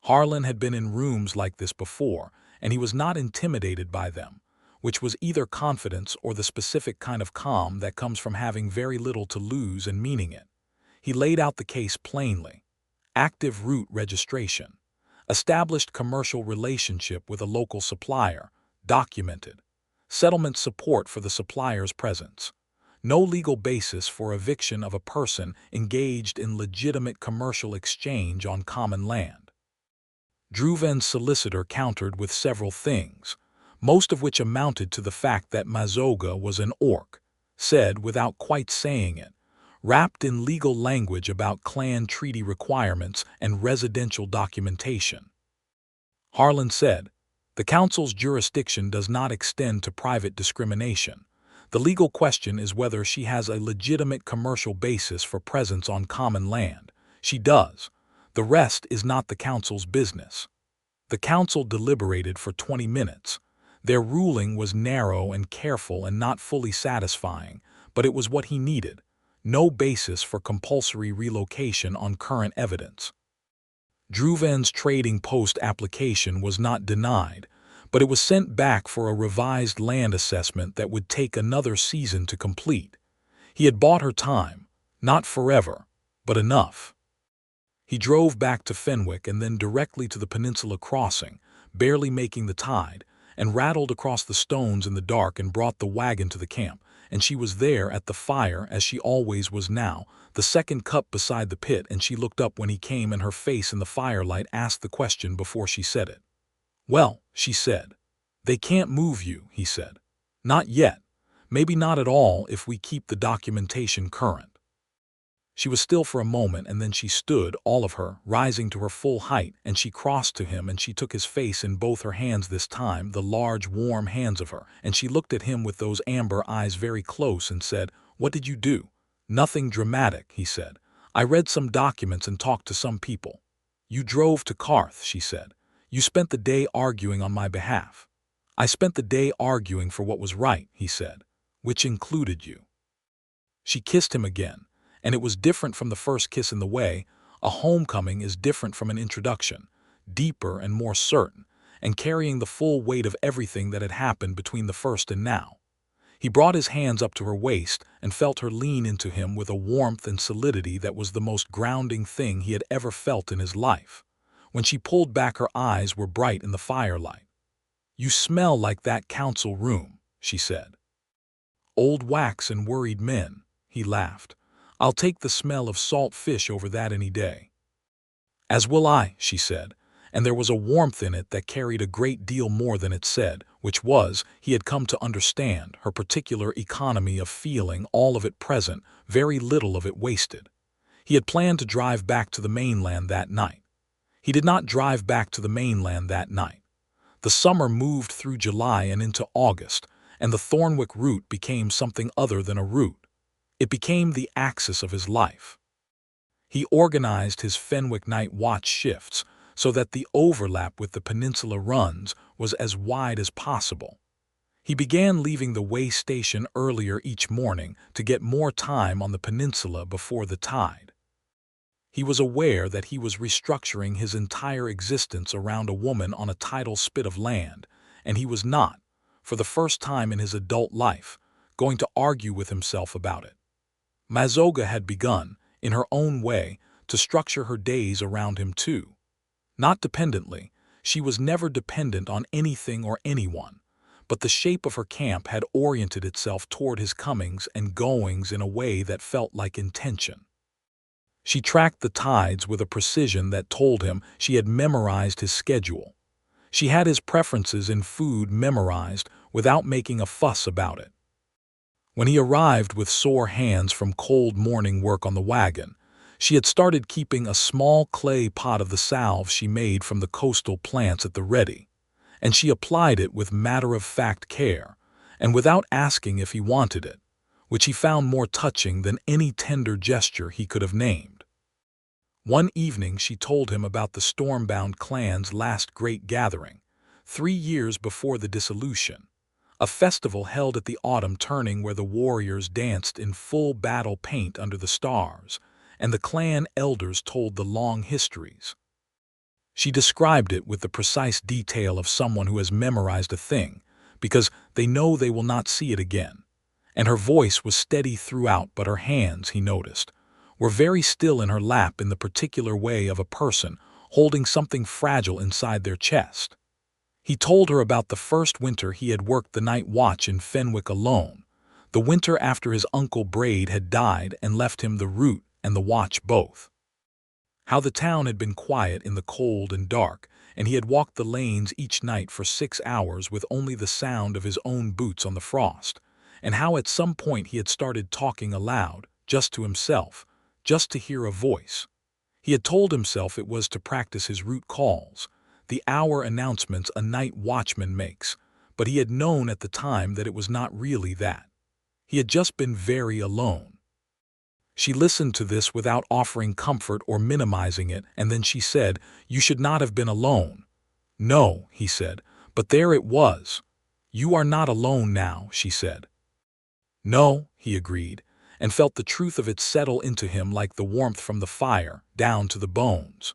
Harlan had been in rooms like this before, and he was not intimidated by them, which was either confidence or the specific kind of calm that comes from having very little to lose and meaning it. He laid out the case plainly. Active route registration. Established commercial relationship with a local supplier. Documented. Settlement support for the supplier's presence. No legal basis for eviction of a person engaged in legitimate commercial exchange on common land. Druvin's solicitor countered with several things, most of which amounted to the fact that Mazoga was an orc, said without quite saying it, wrapped in legal language about clan treaty requirements and residential documentation. Harlan said, "The council's jurisdiction does not extend to private discrimination. The legal question is whether she has a legitimate commercial basis for presence on common land. She does. The rest is not the council's business." The council deliberated for 20 minutes. Their ruling was narrow and careful and not fully satisfying, but it was what he needed. No basis for compulsory relocation on current evidence. Druvin's trading post application was not denied, but it was sent back for a revised land assessment that would take another season to complete. He had bought her time, not forever, but enough. He drove back to Fenwick and then directly to the Peninsula crossing, barely making the tide, and rattled across the stones in the dark and brought the wagon to the camp, and she was there at the fire as she always was now, the second cup beside the pit, and she looked up when he came and her face in the firelight asked the question before she said it. "Well," she said. "They can't move you," he said. "Not yet. Maybe not at all if we keep the documentation current." She was still for a moment, and then she stood, all of her, rising to her full height, and she crossed to him and she took his face in both her hands this time, the large, warm hands of her, and she looked at him with those amber eyes very close and said, "What did you do?" "Nothing dramatic," he said. "I read some documents and talked to some people." "You drove to Carth," she said. "You spent the day arguing on my behalf." "I spent the day arguing for what was right," he said, "which included you." She kissed him again. And it was different from the first kiss in the way a homecoming is different from an introduction, deeper and more certain, and carrying the full weight of everything that had happened between the first and now. He brought his hands up to her waist and felt her lean into him with a warmth and solidity that was the most grounding thing he had ever felt in his life. When she pulled back, her eyes were bright in the firelight. "You smell like that council room," she said. "Old wax and worried men," he laughed. "I'll take the smell of salt fish over that any day." "As will I," she said, and there was a warmth in it that carried a great deal more than it said, which was, he had come to understand, her particular economy of feeling, all of it present, very little of it wasted. He had planned to drive back to the mainland that night. He did not drive back to the mainland that night. The summer moved through July and into August, and the Thornwick route became something other than a route. It became the axis of his life. He organized his Fenwick night watch shifts so that the overlap with the peninsula runs was as wide as possible. He began leaving the way station earlier each morning to get more time on the peninsula before the tide. He was aware that he was restructuring his entire existence around a woman on a tidal spit of land, and he was not, for the first time in his adult life, going to argue with himself about it. Mazoga had begun, in her own way, to structure her days around him too. Not dependently, she was never dependent on anything or anyone, but the shape of her camp had oriented itself toward his comings and goings in a way that felt like intention. She tracked the tides with a precision that told him she had memorized his schedule. She had his preferences in food memorized without making a fuss about it. When he arrived with sore hands from cold morning work on the wagon, she had started keeping a small clay pot of the salve she made from the coastal plants at the ready, and she applied it with matter-of-fact care, and without asking if he wanted it, which he found more touching than any tender gesture he could have named. One evening she told him about the Stormbound clan's last great gathering, 3 years before the dissolution, a festival held at the autumn turning where the warriors danced in full battle paint under the stars, and the clan elders told the long histories. She described it with the precise detail of someone who has memorized a thing, because they know they will not see it again, and her voice was steady throughout, but her hands, he noticed, were very still in her lap in the particular way of a person holding something fragile inside their chest. He told her about the first winter he had worked the night watch in Fenwick alone, the winter after his uncle Braid had died and left him the route and the watch both. How the town had been quiet in the cold and dark, and he had walked the lanes each night for 6 hours with only the sound of his own boots on the frost, and how at some point he had started talking aloud, just to himself, just to hear a voice. He had told himself it was to practice his route calls, the hour announcements a night watchman makes, but he had known at the time that it was not really that. He had just been very alone. She listened to this without offering comfort or minimizing it, and then she said, "You should not have been alone." "No," he said, "but there it was." "You are not alone now," she said. "No," he agreed, and felt the truth of it settle into him like the warmth from the fire, down to the bones.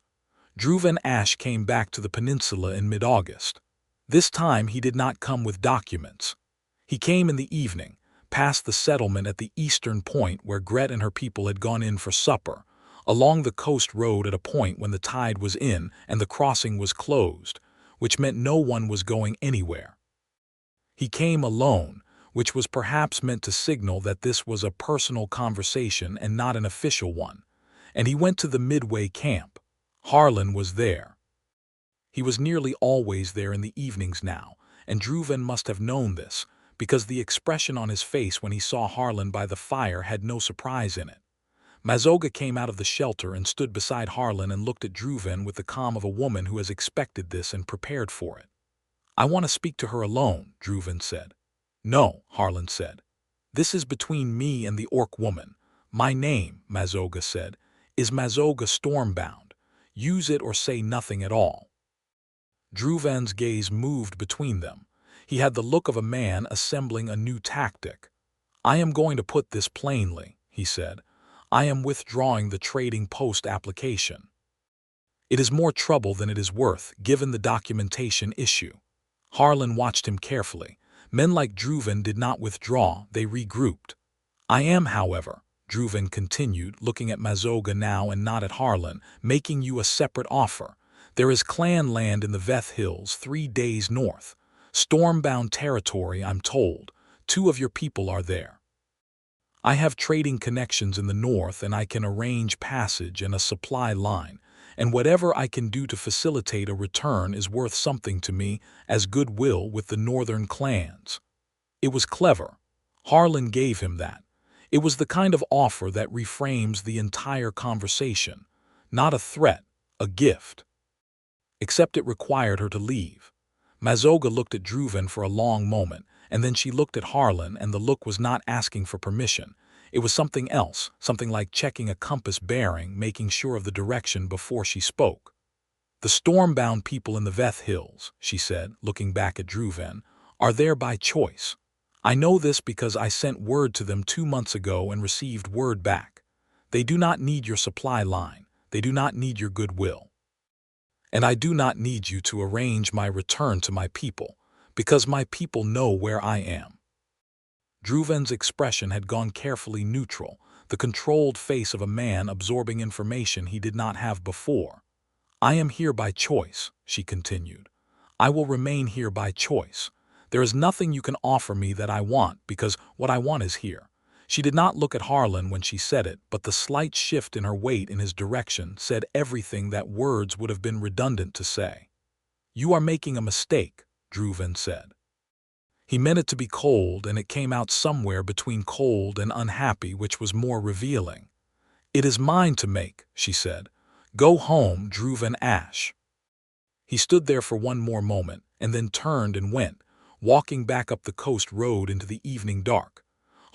Drew Van Ash came back to the peninsula in mid-August. This time he did not come with documents. He came in the evening, past the settlement at the eastern point where Gret and her people had gone in for supper, along the coast road at a point when the tide was in and the crossing was closed, which meant no one was going anywhere. He came alone, which was perhaps meant to signal that this was a personal conversation and not an official one, and he went to the Midway camp. Harlan was there. He was nearly always there in the evenings now, and Druven must have known this, because the expression on his face when he saw Harlan by the fire had no surprise in it. Mazoga came out of the shelter and stood beside Harlan and looked at Druven with the calm of a woman who has expected this and prepared for it. "I want to speak to her alone," Druven said. "No," Harlan said. "This is between me and the orc woman. My name," Mazoga said, "is Mazoga Stormbound. Use it or say nothing at all." Druven's gaze moved between them. He had the look of a man assembling a new tactic. "I am going to put this plainly," he said. "I am withdrawing the trading post application. It is more trouble than it is worth, given the documentation issue." Harlan watched him carefully, Men like Druven did not withdraw, they regrouped. I am, however, Druven continued, looking at Mazoga now and not at Harlan, making you a separate offer. There is clan land in the Veth Hills 3 days north. Stormbound territory, I'm told. 2 of your people are there. I have trading connections in the north and I can arrange passage and a supply line, and whatever I can do to facilitate a return is worth something to me as goodwill with the northern clans. It was clever. Harlan gave him that. It was the kind of offer that reframes the entire conversation. Not a threat, a gift. Except it required her to leave. Mazoga looked at Druven for a long moment, and then she looked at Harlan, and the look was not asking for permission. It was something else, something like checking a compass bearing, making sure of the direction before she spoke. The stormbound people in the Veth Hills, she said, looking back at Druven, are there by choice. I know this because I sent word to them 2 months ago and received word back. They do not need your supply line. They do not need your goodwill. And I do not need you to arrange my return to my people, because my people know where I am. Druven's expression had gone carefully neutral, the controlled face of a man absorbing information he did not have before. I am here by choice, she continued. I will remain here by choice. There is nothing you can offer me that I want, because what I want is here. She did not look at Harlan when she said it, but the slight shift in her weight in his direction said everything that words would have been redundant to say. You are making a mistake, Druven said. He meant it to be cold, and it came out somewhere between cold and unhappy, which was more revealing. It is mine to make, she said. Go home, Druven Ash. He stood there for one more moment, and then turned and went, walking back up the coast road into the evening dark.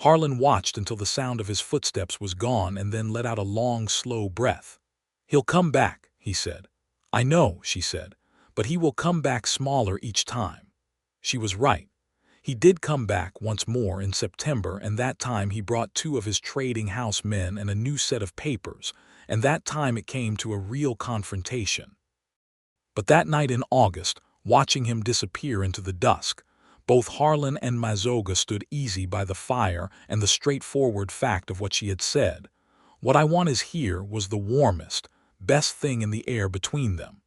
Harlan watched until the sound of his footsteps was gone and then let out a long, slow breath. He'll come back, he said. I know, she said, but he will come back smaller each time. She was right. He did come back once more in September, and that time he brought 2 of his trading house men and a new set of papers, and that time it came to a real confrontation. But that night in August, watching him disappear into the dusk, both Harlan and Mazoga stood easy by the fire and the straightforward fact of what she had said. What I want is here was the warmest, best thing in the air between them.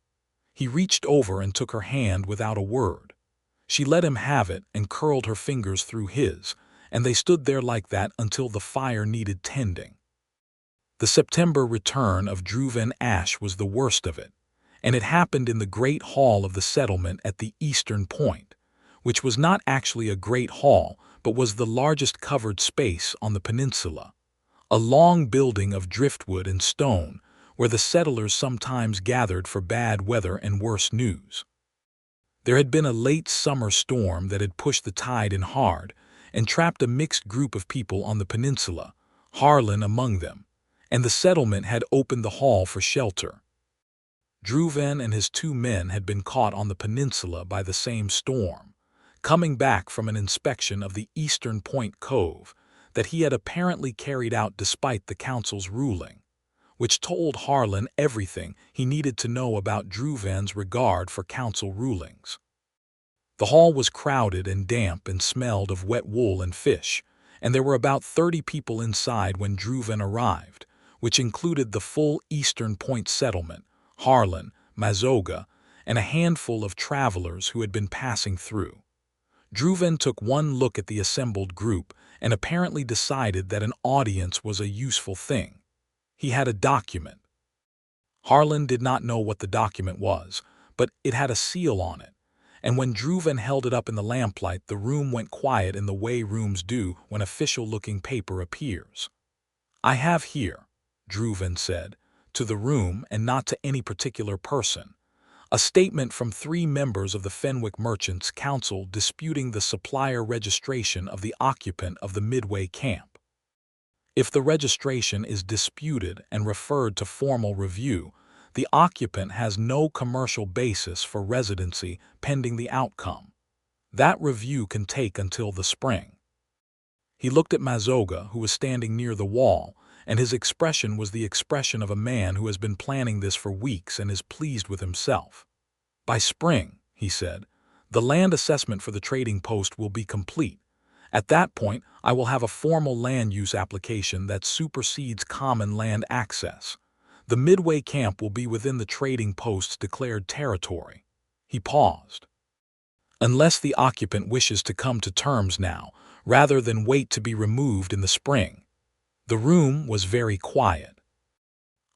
He reached over and took her hand without a word. She let him have it and curled her fingers through his, and they stood there like that until the fire needed tending. The September return of Druven Ash was the worst of it, and it happened in the great hall of the settlement at the eastern point, which was not actually a great hall, but was the largest covered space on the peninsula, a long building of driftwood and stone, where the settlers sometimes gathered for bad weather and worse news. There had been a late summer storm that had pushed the tide in hard and trapped a mixed group of people on the peninsula, Harlan among them, and the settlement had opened the hall for shelter. Druven and his 2 men had been caught on the peninsula by the same storm, coming back from an inspection of the Eastern Point Cove that he had apparently carried out despite the council's ruling, which told Harlan everything he needed to know about Druven's regard for council rulings. The hall was crowded and damp and smelled of wet wool and fish, and there were about 30 people inside when Druven arrived, which included the full Eastern Point settlement, Harlan, Mazoga, and a handful of travelers who had been passing through. Druven took one look at the assembled group and apparently decided that an audience was a useful thing. He had a document. Harlan did not know what the document was, but it had a seal on it, and when Druven held it up in the lamplight, the room went quiet in the way rooms do when official-looking paper appears. I have here, Druven said, to the room and not to any particular person, a statement from 3 members of the Fenwick Merchants' Council disputing the supplier registration of the occupant of the Midway camp. If the registration is disputed and referred to formal review, the occupant has no commercial basis for residency pending the outcome. That review can take until the spring. He looked at Mazoga, who was standing near the wall, and his expression was the expression of a man who has been planning this for weeks and is pleased with himself. By spring, he said, The land assessment for the trading post will be complete. At that point, I will have a formal land use application that supersedes common land access. The Midway camp will be within the trading post's declared territory. He paused. Unless the occupant wishes to come to terms now, rather than wait to be removed in the spring. The room was very quiet.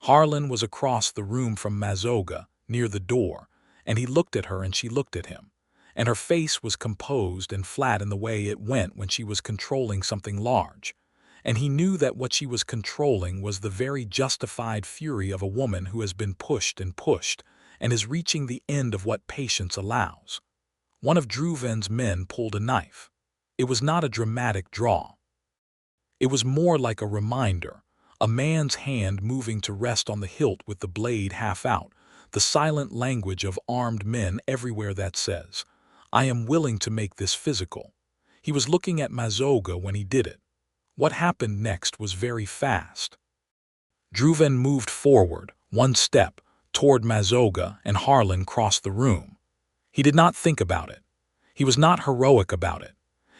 Harlan was across the room from Mazoga, near the door, and he looked at her and she looked at him, and her face was composed and flat in the way it went when she was controlling something large, and he knew that what she was controlling was the very justified fury of a woman who has been pushed and is reaching the end of what patience allows. One of Druven's men pulled a knife. It was not a dramatic draw. It was more like a reminder, a man's hand moving to rest on the hilt with the blade half out, the silent language of armed men everywhere that says, "I am willing to make this physical." He was looking at Mazoga when he did it. What happened next was very fast. Druven moved forward, one step, toward Mazoga, and Harlan crossed the room. He did not think about it. He was not heroic about it.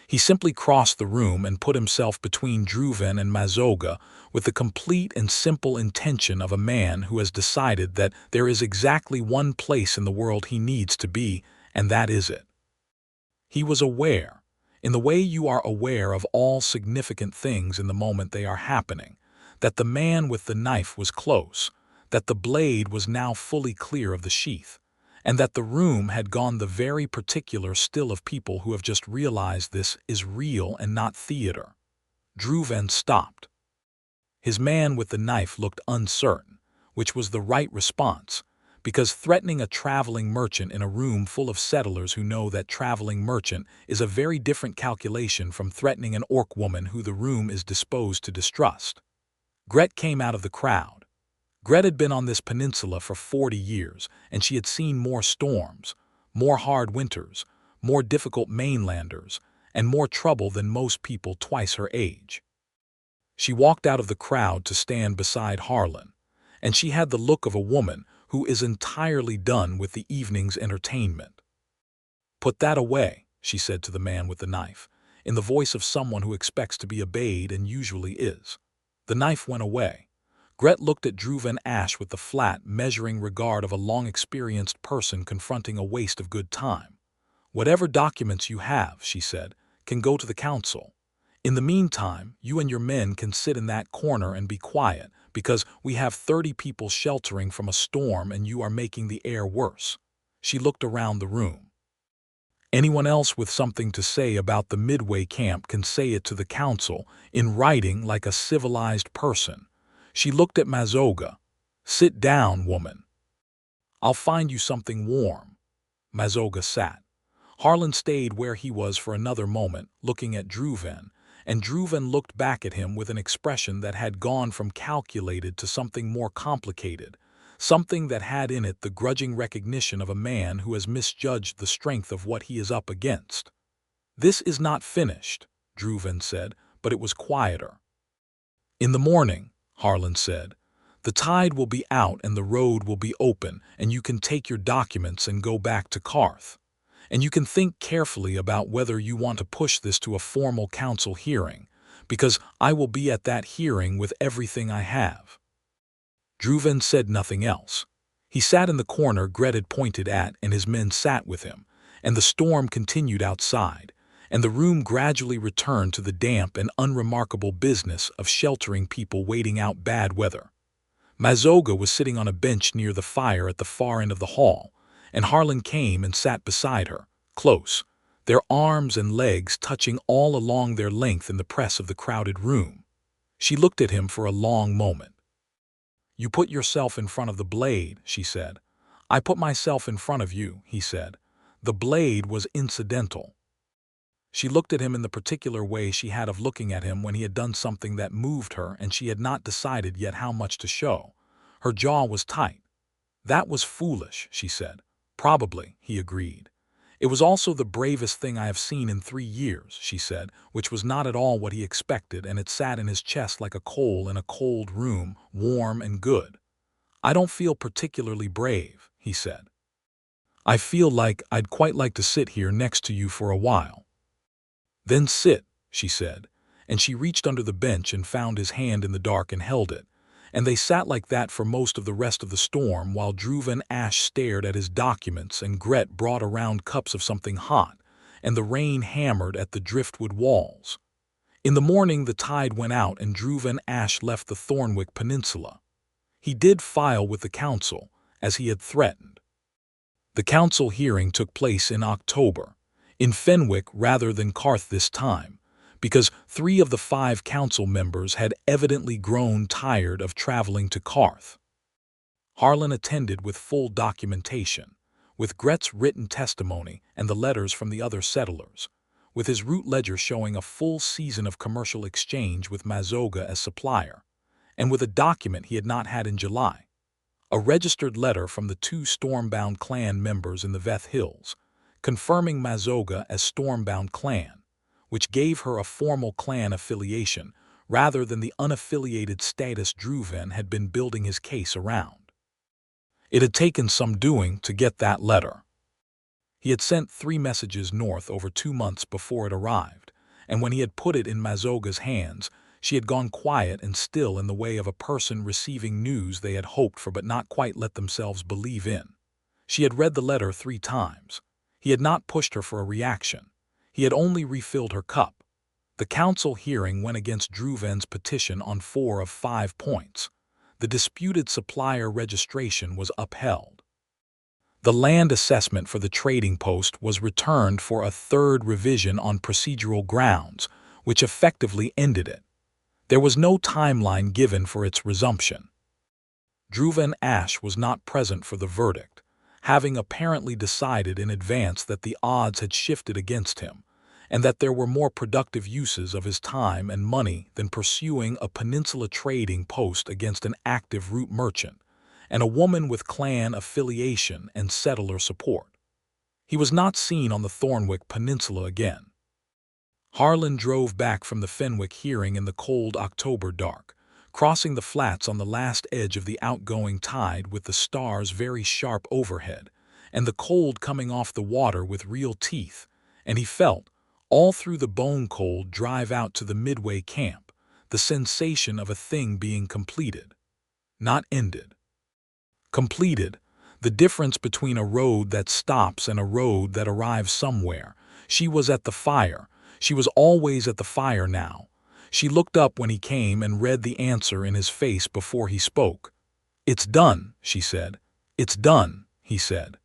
He simply crossed the room and put himself between Druven and Mazoga with the complete and simple intention of a man who has decided that there is exactly one place in the world he needs to be, and that is it. He was aware, in the way you are aware of all significant things in the moment they are happening, that the man with the knife was close, that the blade was now fully clear of the sheath, and that the room had gone the very particular still of people who have just realized this is real and not theater. Druven stopped. His man with the knife looked uncertain, which was the right response, because threatening a traveling merchant in a room full of settlers who know that traveling merchant is a very different calculation from threatening an orc woman who the room is disposed to distrust. Gret came out of the crowd. Gret had been on this peninsula for 40 years, and she had seen more storms, more hard winters, more difficult mainlanders, and more trouble than most people twice her age. She walked out of the crowd to stand beside Harlan, and she had the look of a woman who is entirely done with the evening's entertainment. "Put that away," she said to the man with the knife, in the voice of someone who expects to be obeyed and usually is. The knife went away. Gret looked at Druven Ash with the flat, measuring regard of a long-experienced person confronting a waste of good time. "Whatever documents you have," she said, "can go to the council. In the meantime, you and your men can sit in that corner and be quiet, because we have 30 people sheltering from a storm and you are making the air worse." She looked around the room. "Anyone else with something to say about the Midway camp can say it to the council, in writing like a civilized person." She looked at Mazoga. "Sit down, woman. I'll find you something warm." Mazoga sat. Harlan stayed where he was for another moment, looking at Druven, and Druven looked back at him with an expression that had gone from calculated to something more complicated, something that had in it the grudging recognition of a man who has misjudged the strength of what he is up against. "This is not finished," Druven said, but it was quieter. "In the morning," Harlan said, "the tide will be out and the road will be open, and you can take your documents and go back to Karth. And you can think carefully about whether you want to push this to a formal council hearing, because I will be at that hearing with everything I have." Druven said nothing else. He sat in the corner Gret had pointed at, and his men sat with him, and the storm continued outside, and the room gradually returned to the damp and unremarkable business of sheltering people waiting out bad weather. Mazoga was sitting on a bench near the fire at the far end of the hall, and Harlan came and sat beside her, close, their arms and legs touching all along their length in the press of the crowded room. She looked at him for a long moment. "You put yourself in front of the blade," she said. "I put myself in front of you," he said. "The blade was incidental." She looked at him in the particular way she had of looking at him when he had done something that moved her and she had not decided yet how much to show. Her jaw was tight. "That was foolish," she said. "Probably," he agreed. "It was also the bravest thing I have seen in 3 years," she said, which was not at all what he expected, and it sat in his chest like a coal in a cold room, warm and good. "I don't feel particularly brave," he said. I feel like I'd quite like to sit here next to you for a while." "Then sit," she said, and she reached under the bench and found his hand in the dark and held it, and they sat like that for most of the rest of the storm while Dhruv and Ash stared at his documents and Gret brought around cups of something hot, and the rain hammered at the driftwood walls. In the morning the tide went out and Dhruv and Ash left the Thornwick Peninsula. He did file with the council, as he had threatened. The council hearing took place in October, in Fenwick rather than Carth this time, because 3 of the 5 council members had evidently grown tired of traveling to Carth. Harlan attended with full documentation, with Gret's written testimony and the letters from the other settlers, with his route ledger showing a full season of commercial exchange with Mazoga as supplier, and with a document he had not had in July, a registered letter from the 2 Stormbound clan members in the Veth Hills, confirming Mazoga as Stormbound clan, which gave her a formal clan affiliation rather than the unaffiliated status Dhruven had been building his case around. It had taken some doing to get that letter. He had sent 3 messages north over 2 months before it arrived, and when he had put it in Mazoga's hands, she had gone quiet and still in the way of a person receiving news they had hoped for but not quite let themselves believe in. She had read the letter 3 times. He had not pushed her for a reaction. He had only refilled her cup. The council hearing went against Dhruven's petition on 4 of 5 points. The disputed supplier registration was upheld. The land assessment for the trading post was returned for a 3rd revision on procedural grounds, which effectively ended it. There was no timeline given for its resumption. Dhruven Ash was not present for the verdict, having apparently decided in advance that the odds had shifted against him, and that there were more productive uses of his time and money than pursuing a peninsula trading post against an active route merchant, and a woman with clan affiliation and settler support. He was not seen on the Thornwick Peninsula again. Harlan drove back from the Fenwick hearing in the cold October dark, crossing the flats on the last edge of the outgoing tide with the stars very sharp overhead, and the cold coming off the water with real teeth, and he felt, all through the bone-cold drive out to the Midway camp, the sensation of a thing being completed, not ended. Completed, the difference between a road that stops and a road that arrives somewhere. She was at the fire. She was always at the fire now. She looked up when he came and read the answer in his face before he spoke. "It's done," she said. "It's done," he said.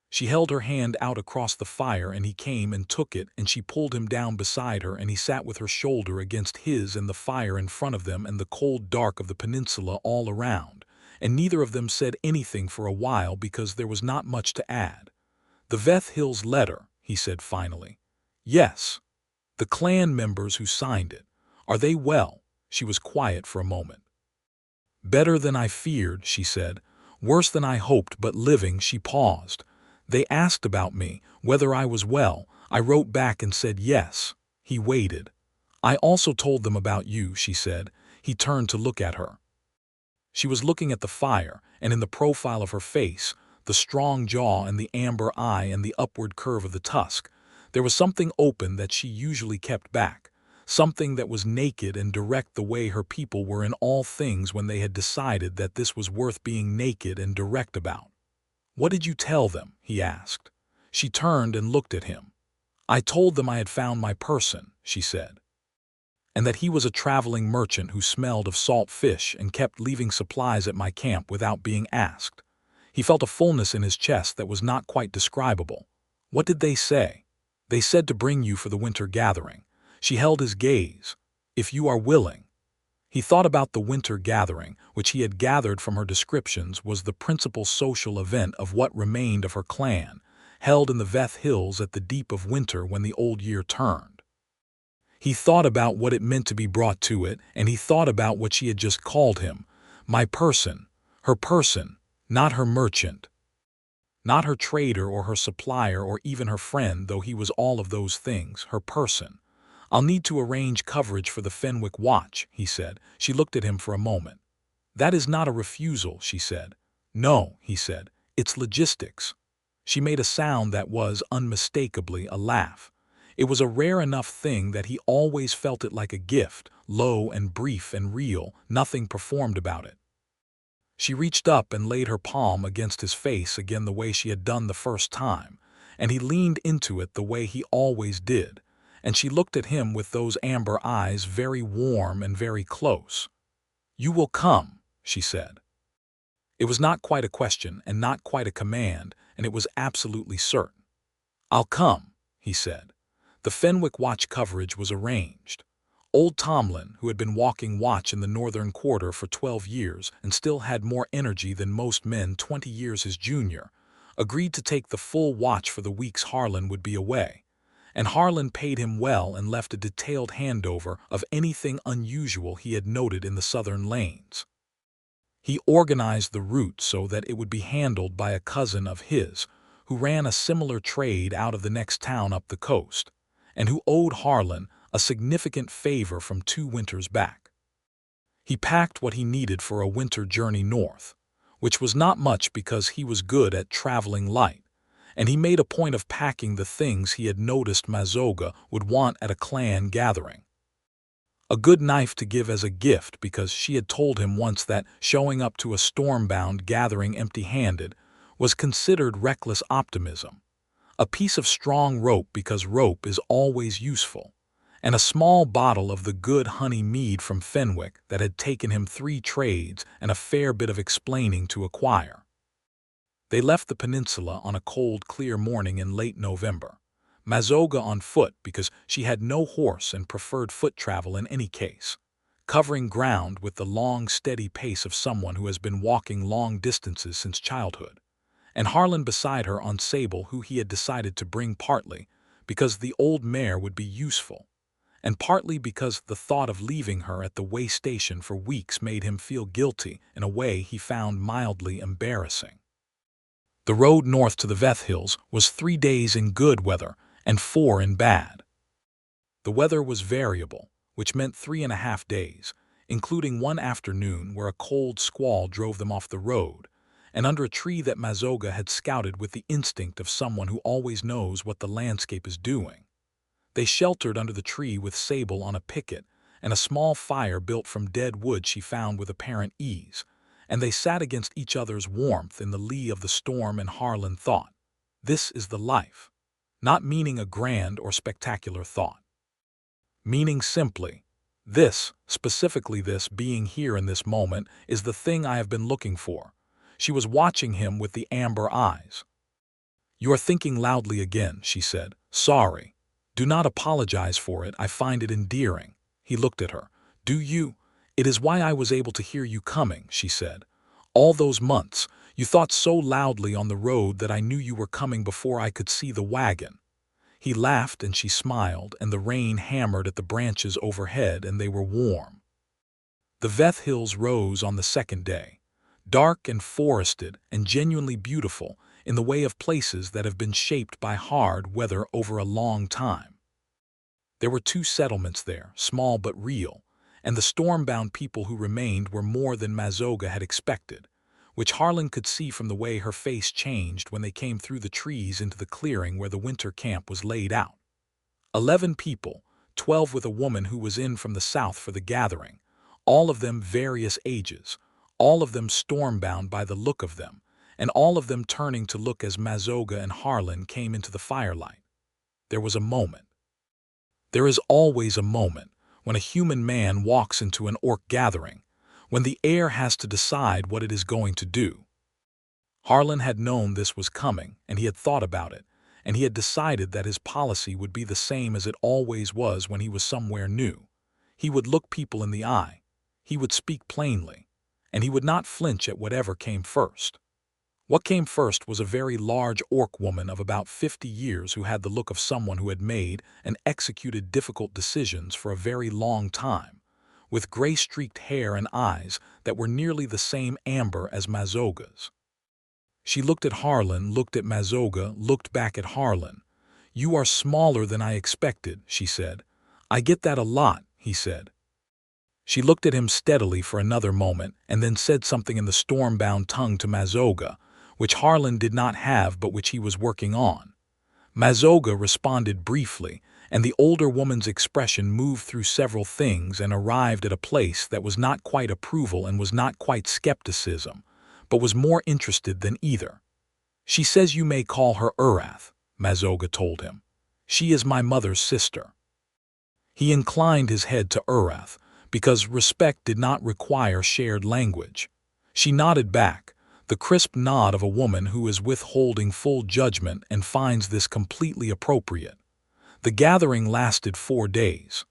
She held her hand out across the fire and he came and took it and she pulled him down beside her and he sat with her shoulder against his and the fire in front of them and the cold dark of the peninsula all around, and neither of them said anything for a while because there was not much to add. "The Veth Hills letter," he said finally. "Yes. The clan members who signed it. Are they well?" She was quiet for a moment. "Better than I feared," she said. "Worse than I hoped, but living." She paused. "They asked about me, whether I was well. I wrote back and said yes." He waited. "I also told them about you," she said. He turned to look at her. She was looking at the fire, and in the profile of her face, the strong jaw and the amber eye and the upward curve of the tusk, there was something open that she usually kept back, something that was naked and direct the way her people were in all things when they had decided that this was worth being naked and direct about. "What did you tell them?" he asked. She turned and looked at him. "I told them I had found my person," she said, "and that he was a traveling merchant who smelled of salt fish and kept leaving supplies at my camp without being asked." He felt a fullness in his chest that was not quite describable. "What did they say?" "They said to bring you for the winter gathering." She held his gaze. "If you are willing." He thought about the winter gathering, which he had gathered from her descriptions was the principal social event of what remained of her clan, held in the Veth Hills at the deep of winter when the old year turned. He thought about what it meant to be brought to it, and he thought about what she had just called him. My person. Her person, not her merchant. Not her trader or her supplier or even her friend, though he was all of those things, her person. "I'll need to arrange coverage for the Fenwick Watch," he said. She looked at him for a moment. "That is not a refusal," she said. "No," he said. "It's logistics." She made a sound that was unmistakably a laugh. It was a rare enough thing that he always felt it like a gift, low and brief and real, nothing performed about it. She reached up and laid her palm against his face again the way she had done the first time, and he leaned into it the way he always did, and she looked at him with those amber eyes very warm and very close. "You will come," she said. It was not quite a question and not quite a command, and it was absolutely certain. "I'll come," he said. The Fenwick watch coverage was arranged. Old Tomlin, who had been walking watch in the northern quarter for 12 years and still had more energy than most men 20 years his junior, agreed to take the full watch for the weeks Harlan would be away, and Harlan paid him well and left a detailed handover of anything unusual he had noted in the southern lanes. He organized the route so that it would be handled by a cousin of his, who ran a similar trade out of the next town up the coast, and who owed Harlan a significant favor from 2 winters back. He packed what he needed for a winter journey north, which was not much because he was good at traveling light, and he made a point of packing the things he had noticed Mazoga would want at a clan gathering. A good knife to give as a gift because she had told him once that showing up to a storm-bound gathering empty-handed was considered reckless optimism. A piece of strong rope because rope is always useful, and a small bottle of the good honey mead from Fenwick that had taken him 3 trades and a fair bit of explaining to acquire. They left the peninsula on a cold, clear morning in late November, Mazoga on foot because she had no horse and preferred foot travel in any case, covering ground with the long, steady pace of someone who has been walking long distances since childhood, and Harlan beside her on Sable, who he had decided to bring partly because the old mare would be useful, and partly because the thought of leaving her at the way station for weeks made him feel guilty in a way he found mildly embarrassing. The road north to the Veth Hills was 3 days in good weather and 4 in bad. The weather was variable, which meant 3.5 days, including one afternoon where a cold squall drove them off the road, and under a tree that Mazoga had scouted with the instinct of someone who always knows what the landscape is doing. They sheltered under the tree with Sable on a picket and a small fire built from dead wood she found with apparent ease, and they sat against each other's warmth in the lee of the storm, and Harlan thought, "This is the life," not meaning a grand or spectacular thought. Meaning simply, this, specifically this being here in this moment, is the thing I have been looking for. She was watching him with the amber eyes. "You are thinking loudly again," she said. "Sorry. Do not apologize for it, I find it endearing." He looked at her. "Do you? It is why I was able to hear you coming," she said. "All those months, you thought so loudly on the road that I knew you were coming before I could see the wagon." He laughed and she smiled, and the rain hammered at the branches overhead and they were warm. The Veth Hills rose on the second day, dark and forested and genuinely beautiful in the way of places that have been shaped by hard weather over a long time. There were 2 settlements there, small but real, and the storm-bound people who remained were more than Mazoga had expected, which Harlan could see from the way her face changed when they came through the trees into the clearing where the winter camp was laid out. 11 people, 12 with a woman who was in from the south for the gathering, all of them various ages, all of them storm-bound by the look of them, and all of them turning to look as Mazoga and Harlan came into the firelight. There was a moment. There is always a moment when a human man walks into an orc gathering, when the air has to decide what it is going to do. Harlan had known this was coming, and he had thought about it, and he had decided that his policy would be the same as it always was when he was somewhere new. He would look people in the eye, he would speak plainly, and he would not flinch at whatever came first. What came first was a very large orc woman of about 50 years who had the look of someone who had made and executed difficult decisions for a very long time, with gray-streaked hair and eyes that were nearly the same amber as Mazoga's. She looked at Harlan, looked at Mazoga, looked back at Harlan. "You are smaller than I expected," she said. "I get that a lot," he said. She looked at him steadily for another moment and then said something in the storm-bound tongue to Mazoga, which Harlan did not have but which he was working on. Mazoga responded briefly, and the older woman's expression moved through several things and arrived at a place that was not quite approval and was not quite skepticism, but was more interested than either. "She says you may call her Urath," Mazoga told him. "She is my mother's sister." He inclined his head to Urath, because respect did not require shared language. She nodded back, the crisp nod of a woman who is withholding full judgment and finds this completely appropriate. The gathering lasted 4 days.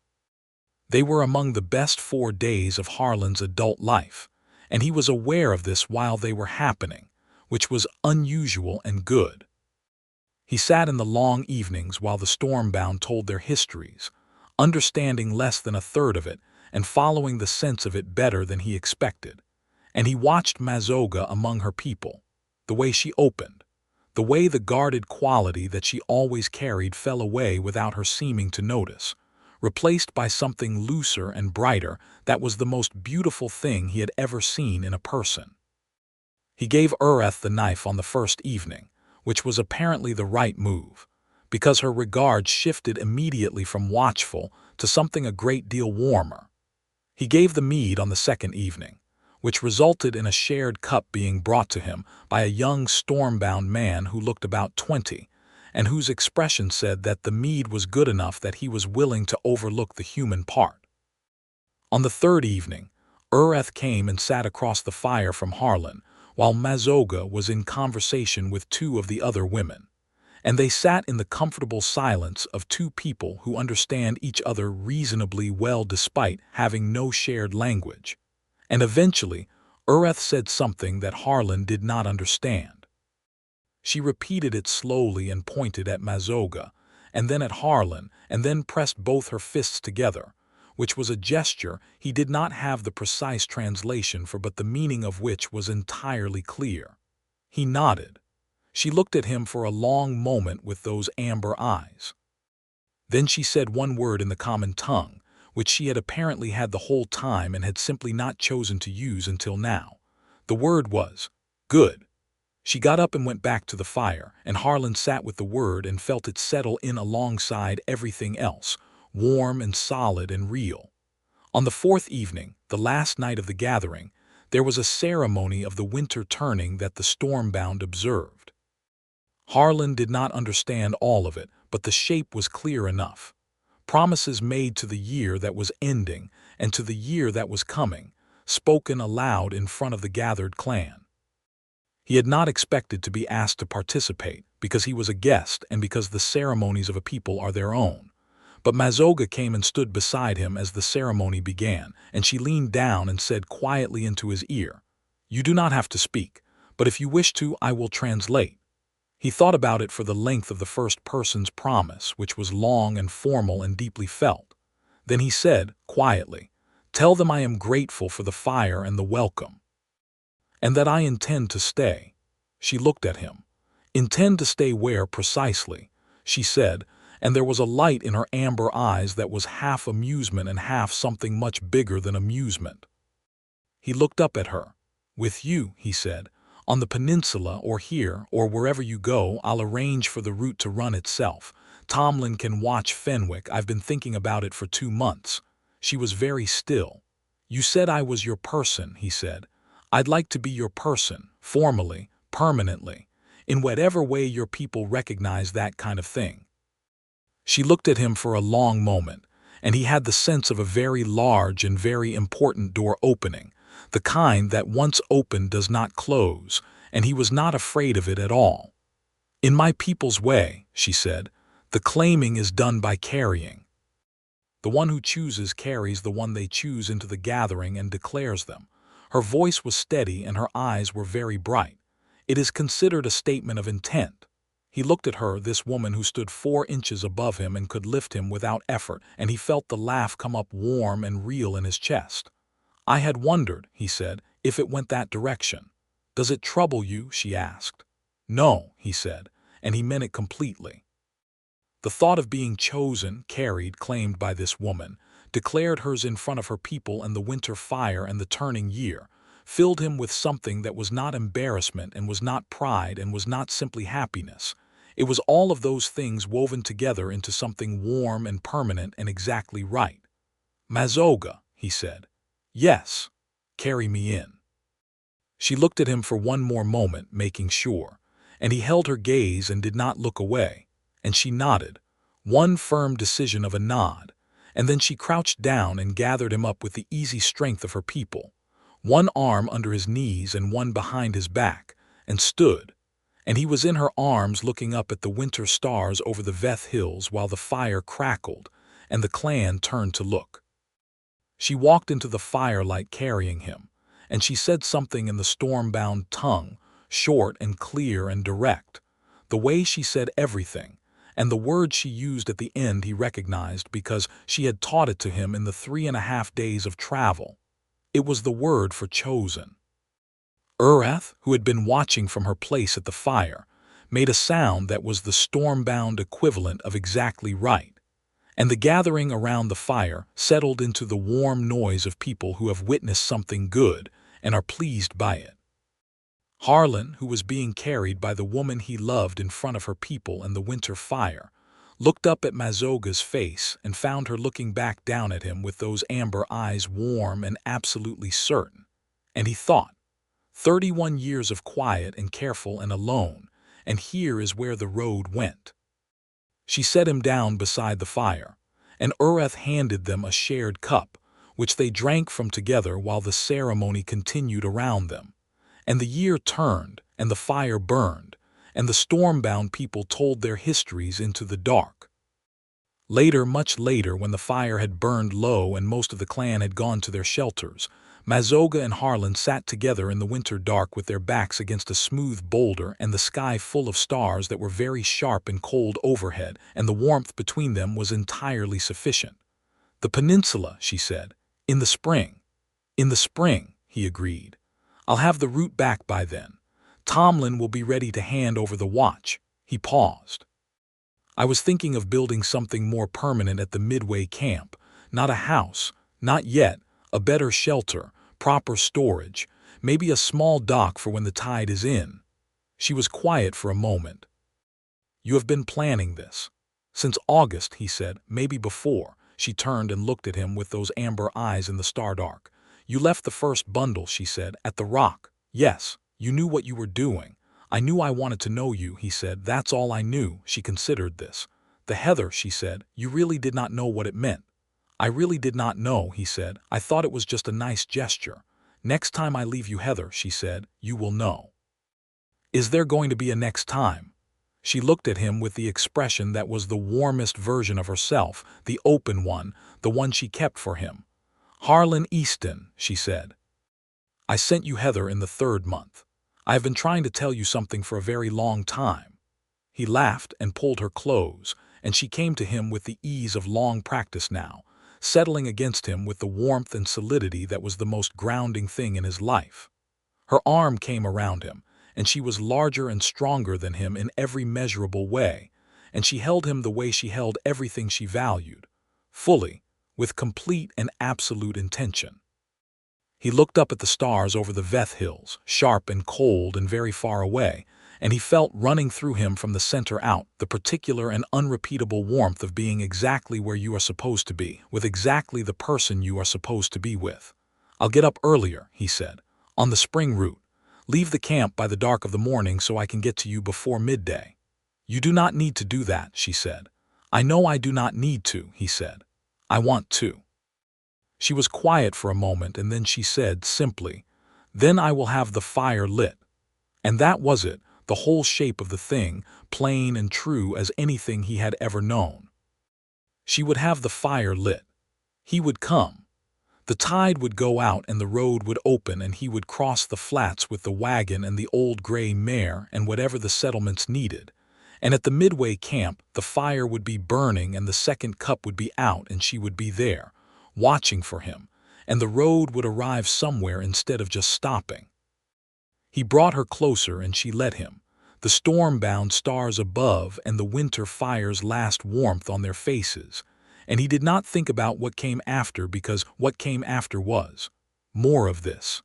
They were among the best 4 days of Harlan's adult life, and he was aware of this while they were happening, which was unusual and good. He sat in the long evenings while the Stormbound told their histories, understanding less than a third of it and following the sense of it better than he expected. And he watched Mazoga among her people, the way she opened, the way the guarded quality that she always carried fell away without her seeming to notice, replaced by something looser and brighter that was the most beautiful thing he had ever seen in a person. He gave Urath the knife on the first evening, which was apparently the right move, because her regard shifted immediately from watchful to something a great deal warmer. He gave the mead on the second evening, which resulted in a shared cup being brought to him by a young stormbound man who looked about 20, and whose expression said that the mead was good enough that he was willing to overlook the human part. On the third evening, Urath came and sat across the fire from Harlan, while Mazoga was in conversation with 2 of the other women, and they sat in the comfortable silence of 2 people who understand each other reasonably well despite having no shared language. And eventually, Urath said something that Harlan did not understand. She repeated it slowly and pointed at Mazoga, and then at Harlan, and then pressed both her fists together, which was a gesture he did not have the precise translation for, but the meaning of which was entirely clear. He nodded. She looked at him for a long moment with those amber eyes. Then she said one word in the common tongue, which she had apparently had the whole time and had simply not chosen to use until now. The word was, "Good." She got up and went back to the fire, and Harlan sat with the word and felt it settle in alongside everything else, warm and solid and real. On the 4th evening, the last night of the gathering, there was a ceremony of the winter turning that the Stormbound observed. Harlan did not understand all of it, but the shape was clear enough. Promises made to the year that was ending and to the year that was coming, spoken aloud in front of the gathered clan. He had not expected to be asked to participate, because he was a guest and because the ceremonies of a people are their own. But Mazoga came and stood beside him as the ceremony began, and she leaned down and said quietly into his ear, "You do not have to speak, but if you wish to, I will translate." He thought about it for the length of the first person's promise, which was long and formal and deeply felt. Then he said, quietly, "Tell them I am grateful for the fire and the welcome, and that I intend to stay." She looked at him. "Intend to stay where precisely?" she said, and there was a light in her amber eyes that was half amusement and half something much bigger than amusement. He looked up at her. "With you," he said. "On the peninsula or here or wherever you go, I'll arrange for the route to run itself. Tomlin can watch Fenwick. I've been thinking about it for 2 months." She was very still. "You said I was your person," he said. "I'd like to be your person, formally, permanently, in whatever way your people recognize that kind of thing." She looked at him for a long moment, and he had the sense of a very large and very important door opening, the kind that once opened does not close, and he was not afraid of it at all. "In my people's way," she said, "the claiming is done by carrying. The one who chooses carries the one they choose into the gathering and declares them." Her voice was steady and her eyes were very bright. "It is considered a statement of intent." He looked at her, this woman who stood 4 inches above him and could lift him without effort, and he felt the laugh come up warm and real in his chest. "I had wondered," he said, "if it went that direction." "Does it trouble you?" she asked. "No," he said, and he meant it completely. The thought of being chosen, carried, claimed by this woman, declared hers in front of her people and the winter fire and the turning year, filled him with something that was not embarrassment and was not pride and was not simply happiness. It was all of those things woven together into something warm and permanent and exactly right. "Mazoga," he said. "Yes. Carry me in." She looked at him for one more moment, making sure, and he held her gaze and did not look away, and she nodded, one firm decision of a nod, and then she crouched down and gathered him up with the easy strength of her people, one arm under his knees and one behind his back, and stood, and he was in her arms looking up at the winter stars over the Veth Hills while the fire crackled, and the clan turned to look. She walked into the firelight carrying him, and she said something in the storm-bound tongue, short and clear and direct. The way she said everything, and the word she used at the end he recognized because she had taught it to him in the 3.5 days of travel. It was the word for chosen. Urath, who had been watching from her place at the fire, made a sound that was the storm-bound equivalent of exactly right, and the gathering around the fire settled into the warm noise of people who have witnessed something good and are pleased by it. Harlan, who was being carried by the woman he loved in front of her people and the winter fire, looked up at Mazoga's face and found her looking back down at him with those amber eyes warm and absolutely certain. And he thought, 31 years of quiet and careful and alone, and here is where the road went. She set him down beside the fire, and Urath handed them a shared cup, which they drank from together while the ceremony continued around them. And the year turned, and the fire burned, and the storm-bound people told their histories into the dark. Later, much later, when the fire had burned low and most of the clan had gone to their shelters, Mazoga and Harlan sat together in the winter dark with their backs against a smooth boulder and the sky full of stars that were very sharp and cold overhead, and the warmth between them was entirely sufficient. "The peninsula," she said. "In the spring." "In the spring," he agreed. "I'll have the route back by then. Tomlin will be ready to hand over the watch." He paused. "I was thinking of building something more permanent at the Midway camp. Not a house, not yet, a better shelter, proper storage, maybe a small dock for when the tide is in." She was quiet for a moment. "You have been planning this?" "Since August," he said. "Maybe before." She turned and looked at him with those amber eyes in the stardark. "You left the first bundle," she said, "at the rock." "Yes, you knew what you were doing." "I knew I wanted to know you," he said. "That's all I knew." She considered this. "The heather," she said. "You really did not know what it meant." "I really did not know," he said. "I thought it was just a nice gesture." "Next time I leave you heather," she said, "you will know." "Is there going to be a next time?" She looked at him with the expression that was the warmest version of herself, the open one, the one she kept for him. "Harlan Easton," she said. "I sent you heather in the 3rd month. I have been trying to tell you something for a very long time." He laughed and pulled her close, and she came to him with the ease of long practice now, settling against him with the warmth and solidity that was the most grounding thing in his life. Her arm came around him, and she was larger and stronger than him in every measurable way, and she held him the way she held everything she valued, fully, with complete and absolute intention. He looked up at the stars over the Veth Hills, sharp and cold and very far away, and he felt running through him from the center out the particular and unrepeatable warmth of being exactly where you are supposed to be, with exactly the person you are supposed to be with. "I'll get up earlier," he said, "on the spring route. Leave the camp by the dark of the morning so I can get to you before midday." "You do not need to do that," she said. "I know I do not need to," he said. "I want to." She was quiet for a moment, and then she said simply, "Then I will have the fire lit." And that was it, the whole shape of the thing, plain and true as anything he had ever known. She would have the fire lit. He would come. The tide would go out and the road would open and he would cross the flats with the wagon and the old gray mare and whatever the settlements needed. And at the Midway camp, the fire would be burning and the second cup would be out and she would be there, watching for him, and the road would arrive somewhere instead of just stopping. He brought her closer and she let him, the storm-bound stars above and the winter fire's last warmth on their faces, and he did not think about what came after because what came after was more of this.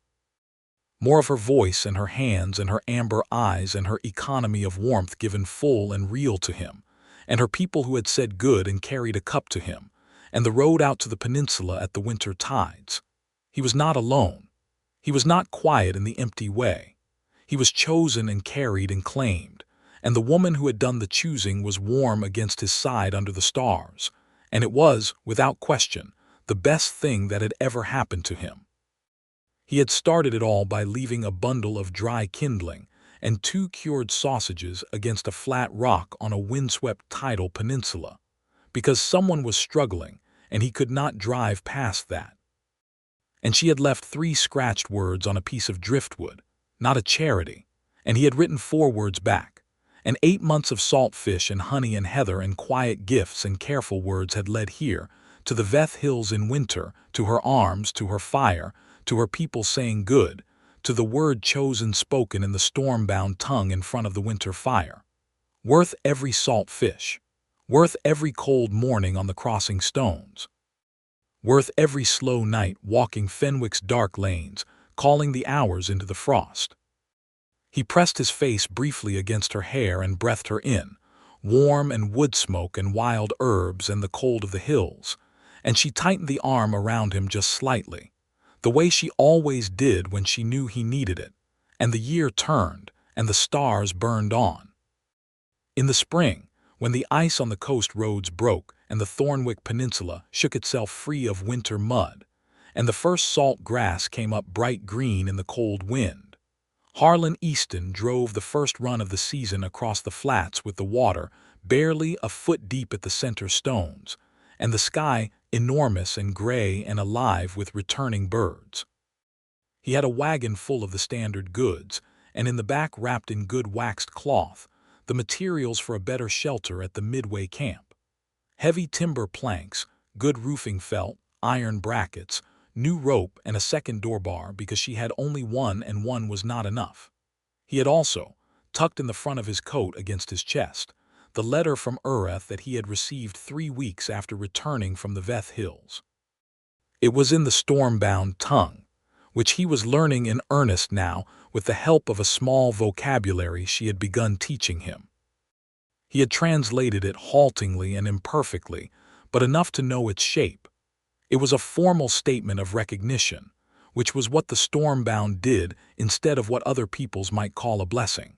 More of her voice and her hands and her amber eyes and her economy of warmth given full and real to him, and her people who had said good and carried a cup to him, and the road out to the peninsula at the winter tides. He was not alone. He was not quiet in the empty way. He was chosen and carried and claimed, and the woman who had done the choosing was warm against his side under the stars, and it was, without question, the best thing that had ever happened to him. He had started it all by leaving a bundle of dry kindling and 2 cured sausages against a flat rock on a windswept tidal peninsula, because someone was struggling and he could not drive past that. And she had left 3 scratched words on a piece of driftwood, not a charity, and he had written 4 words back. And 8 months of salt fish and honey and heather and quiet gifts and careful words had led here, to the Veth Hills in winter, to her arms, to her fire, to her people saying good, to the word chosen spoken in the storm-bound tongue in front of the winter fire. Worth every salt fish. Worth every cold morning on the crossing stones. Worth every slow night walking Fenwick's dark lanes, calling the hours into the frost. He pressed his face briefly against her hair and breathed her in, warm and wood smoke and wild herbs and the cold of the hills, and she tightened the arm around him just slightly, the way she always did when she knew he needed it, and the year turned and the stars burned on. In the spring, when the ice on the coast roads broke and the Thornwick Peninsula shook itself free of winter mud, and the first salt grass came up bright green in the cold wind, Harlan Easton drove the first run of the season across the flats with the water barely a foot deep at the center stones, and the sky enormous and gray and alive with returning birds. He had a wagon full of the standard goods, and in the back wrapped in good waxed cloth, the materials for a better shelter at the Midway camp. Heavy timber planks, good roofing felt, iron brackets, new rope and a second door bar because she had only one and one was not enough. He had also, tucked in the front of his coat against his chest, the letter from Ureth that he had received 3 weeks after returning from the Veth Hills. It was in the storm-bound tongue, which he was learning in earnest now with the help of a small vocabulary she had begun teaching him. He had translated it haltingly and imperfectly, but enough to know its shape. It was a formal statement of recognition, which was what the storm-bound did instead of what other peoples might call a blessing.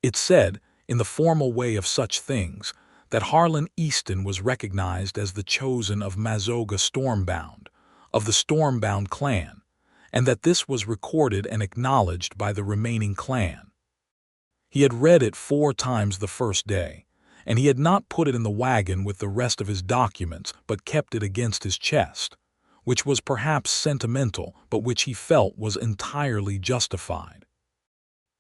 It said, in the formal way of such things, that Harlan Easton was recognized as the chosen of Mazoga Stormbound, of the Stormbound clan, and that this was recorded and acknowledged by the remaining clan. He had read it 4 times the first day, and he had not put it in the wagon with the rest of his documents but kept it against his chest, which was perhaps sentimental but which he felt was entirely justified.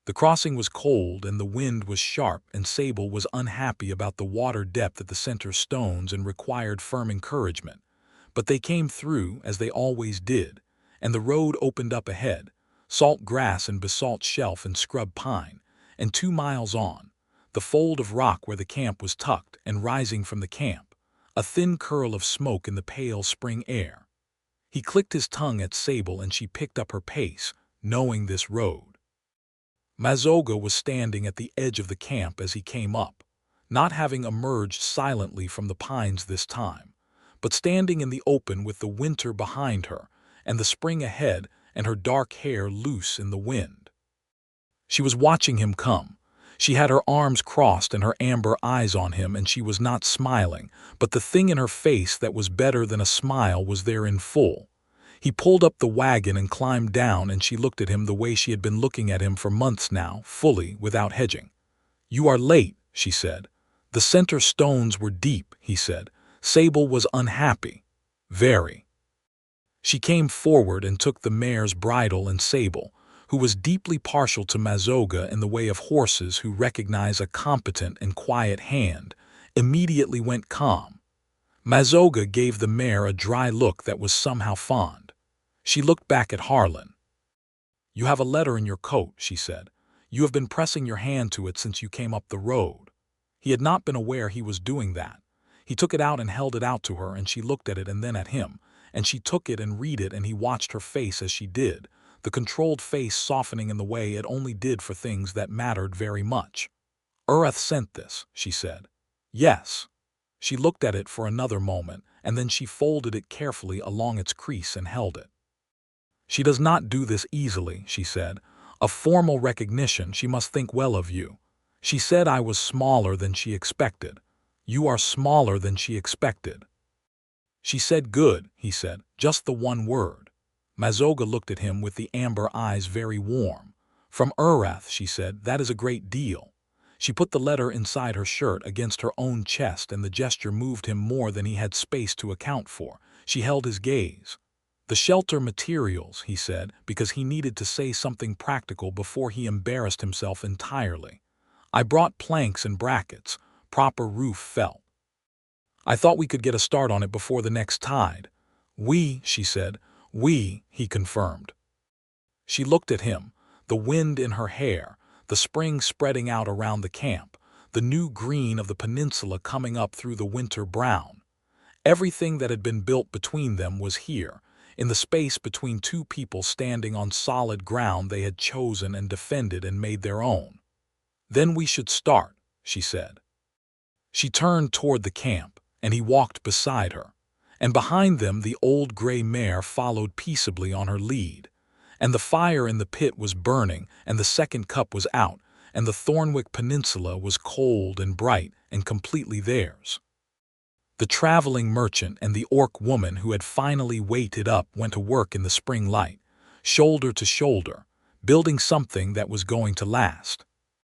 The crossing was cold and the wind was sharp, and Sable was unhappy about the water depth at the center stones and required firm encouragement, but they came through as they always did, and the road opened up ahead, salt grass and basalt shelf and scrub pine, and 2 miles on, the fold of rock where the camp was tucked and rising from the camp, a thin curl of smoke in the pale spring air. He clicked his tongue at Sable and she picked up her pace, knowing this road. Mazoga was standing at the edge of the camp as he came up, not having emerged silently from the pines this time, but standing in the open with the winter behind her and the spring ahead and her dark hair loose in the wind. She was watching him come. She had her arms crossed and her amber eyes on him, and she was not smiling, but the thing in her face that was better than a smile was there in full. He pulled up the wagon and climbed down, and she looked at him the way she had been looking at him for months now, fully, without hedging. "You are late," she said. "The center stones were deep," he said. Sable was unhappy. Very. She came forward and took the mare's bridle, and Sable, who was deeply partial to Mazoga in the way of horses who recognize a competent and quiet hand, immediately went calm. Mazoga gave the mare a dry look that was somehow fond. She looked back at Harlan. "You have a letter in your coat," she said. "You have been pressing your hand to it since you came up the road." He had not been aware he was doing that. He took it out and held it out to her, and she looked at it and then at him, and she took it and read it, and he watched her face as she did, the controlled face softening in the way it only did for things that mattered very much. "Ureth sent this," she said. "Yes." She looked at it for another moment, and then she folded it carefully along its crease and held it. "She does not do this easily," she said. "A formal recognition, she must think well of you. She said I was smaller than she expected. You are smaller than she expected." "She said good," he said, "just the one word." Mazoga looked at him with the amber eyes very warm. "From Ureth," she said, "that is a great deal." She put the letter inside her shirt against her own chest, and the gesture moved him more than he had space to account for. She held his gaze. "The shelter materials," he said, because he needed to say something practical before he embarrassed himself entirely. "I brought planks and brackets, proper roof felt. I thought we could get a start on it before the next tide." "We," she said. "We," he confirmed. She looked at him, the wind in her hair, the spring spreading out around the camp, the new green of the peninsula coming up through the winter brown. Everything that had been built between them was here, in the space between two people standing on solid ground they had chosen and defended and made their own. "Then we should start," she said. She turned toward the camp, and he walked beside her, and behind them the old gray mare followed peaceably on her lead. And the fire in the pit was burning, and the second cup was out, and the Thornwick Peninsula was cold and bright and completely theirs. The traveling merchant and the orc woman who had finally waited up went to work in the spring light, shoulder to shoulder, building something that was going to last.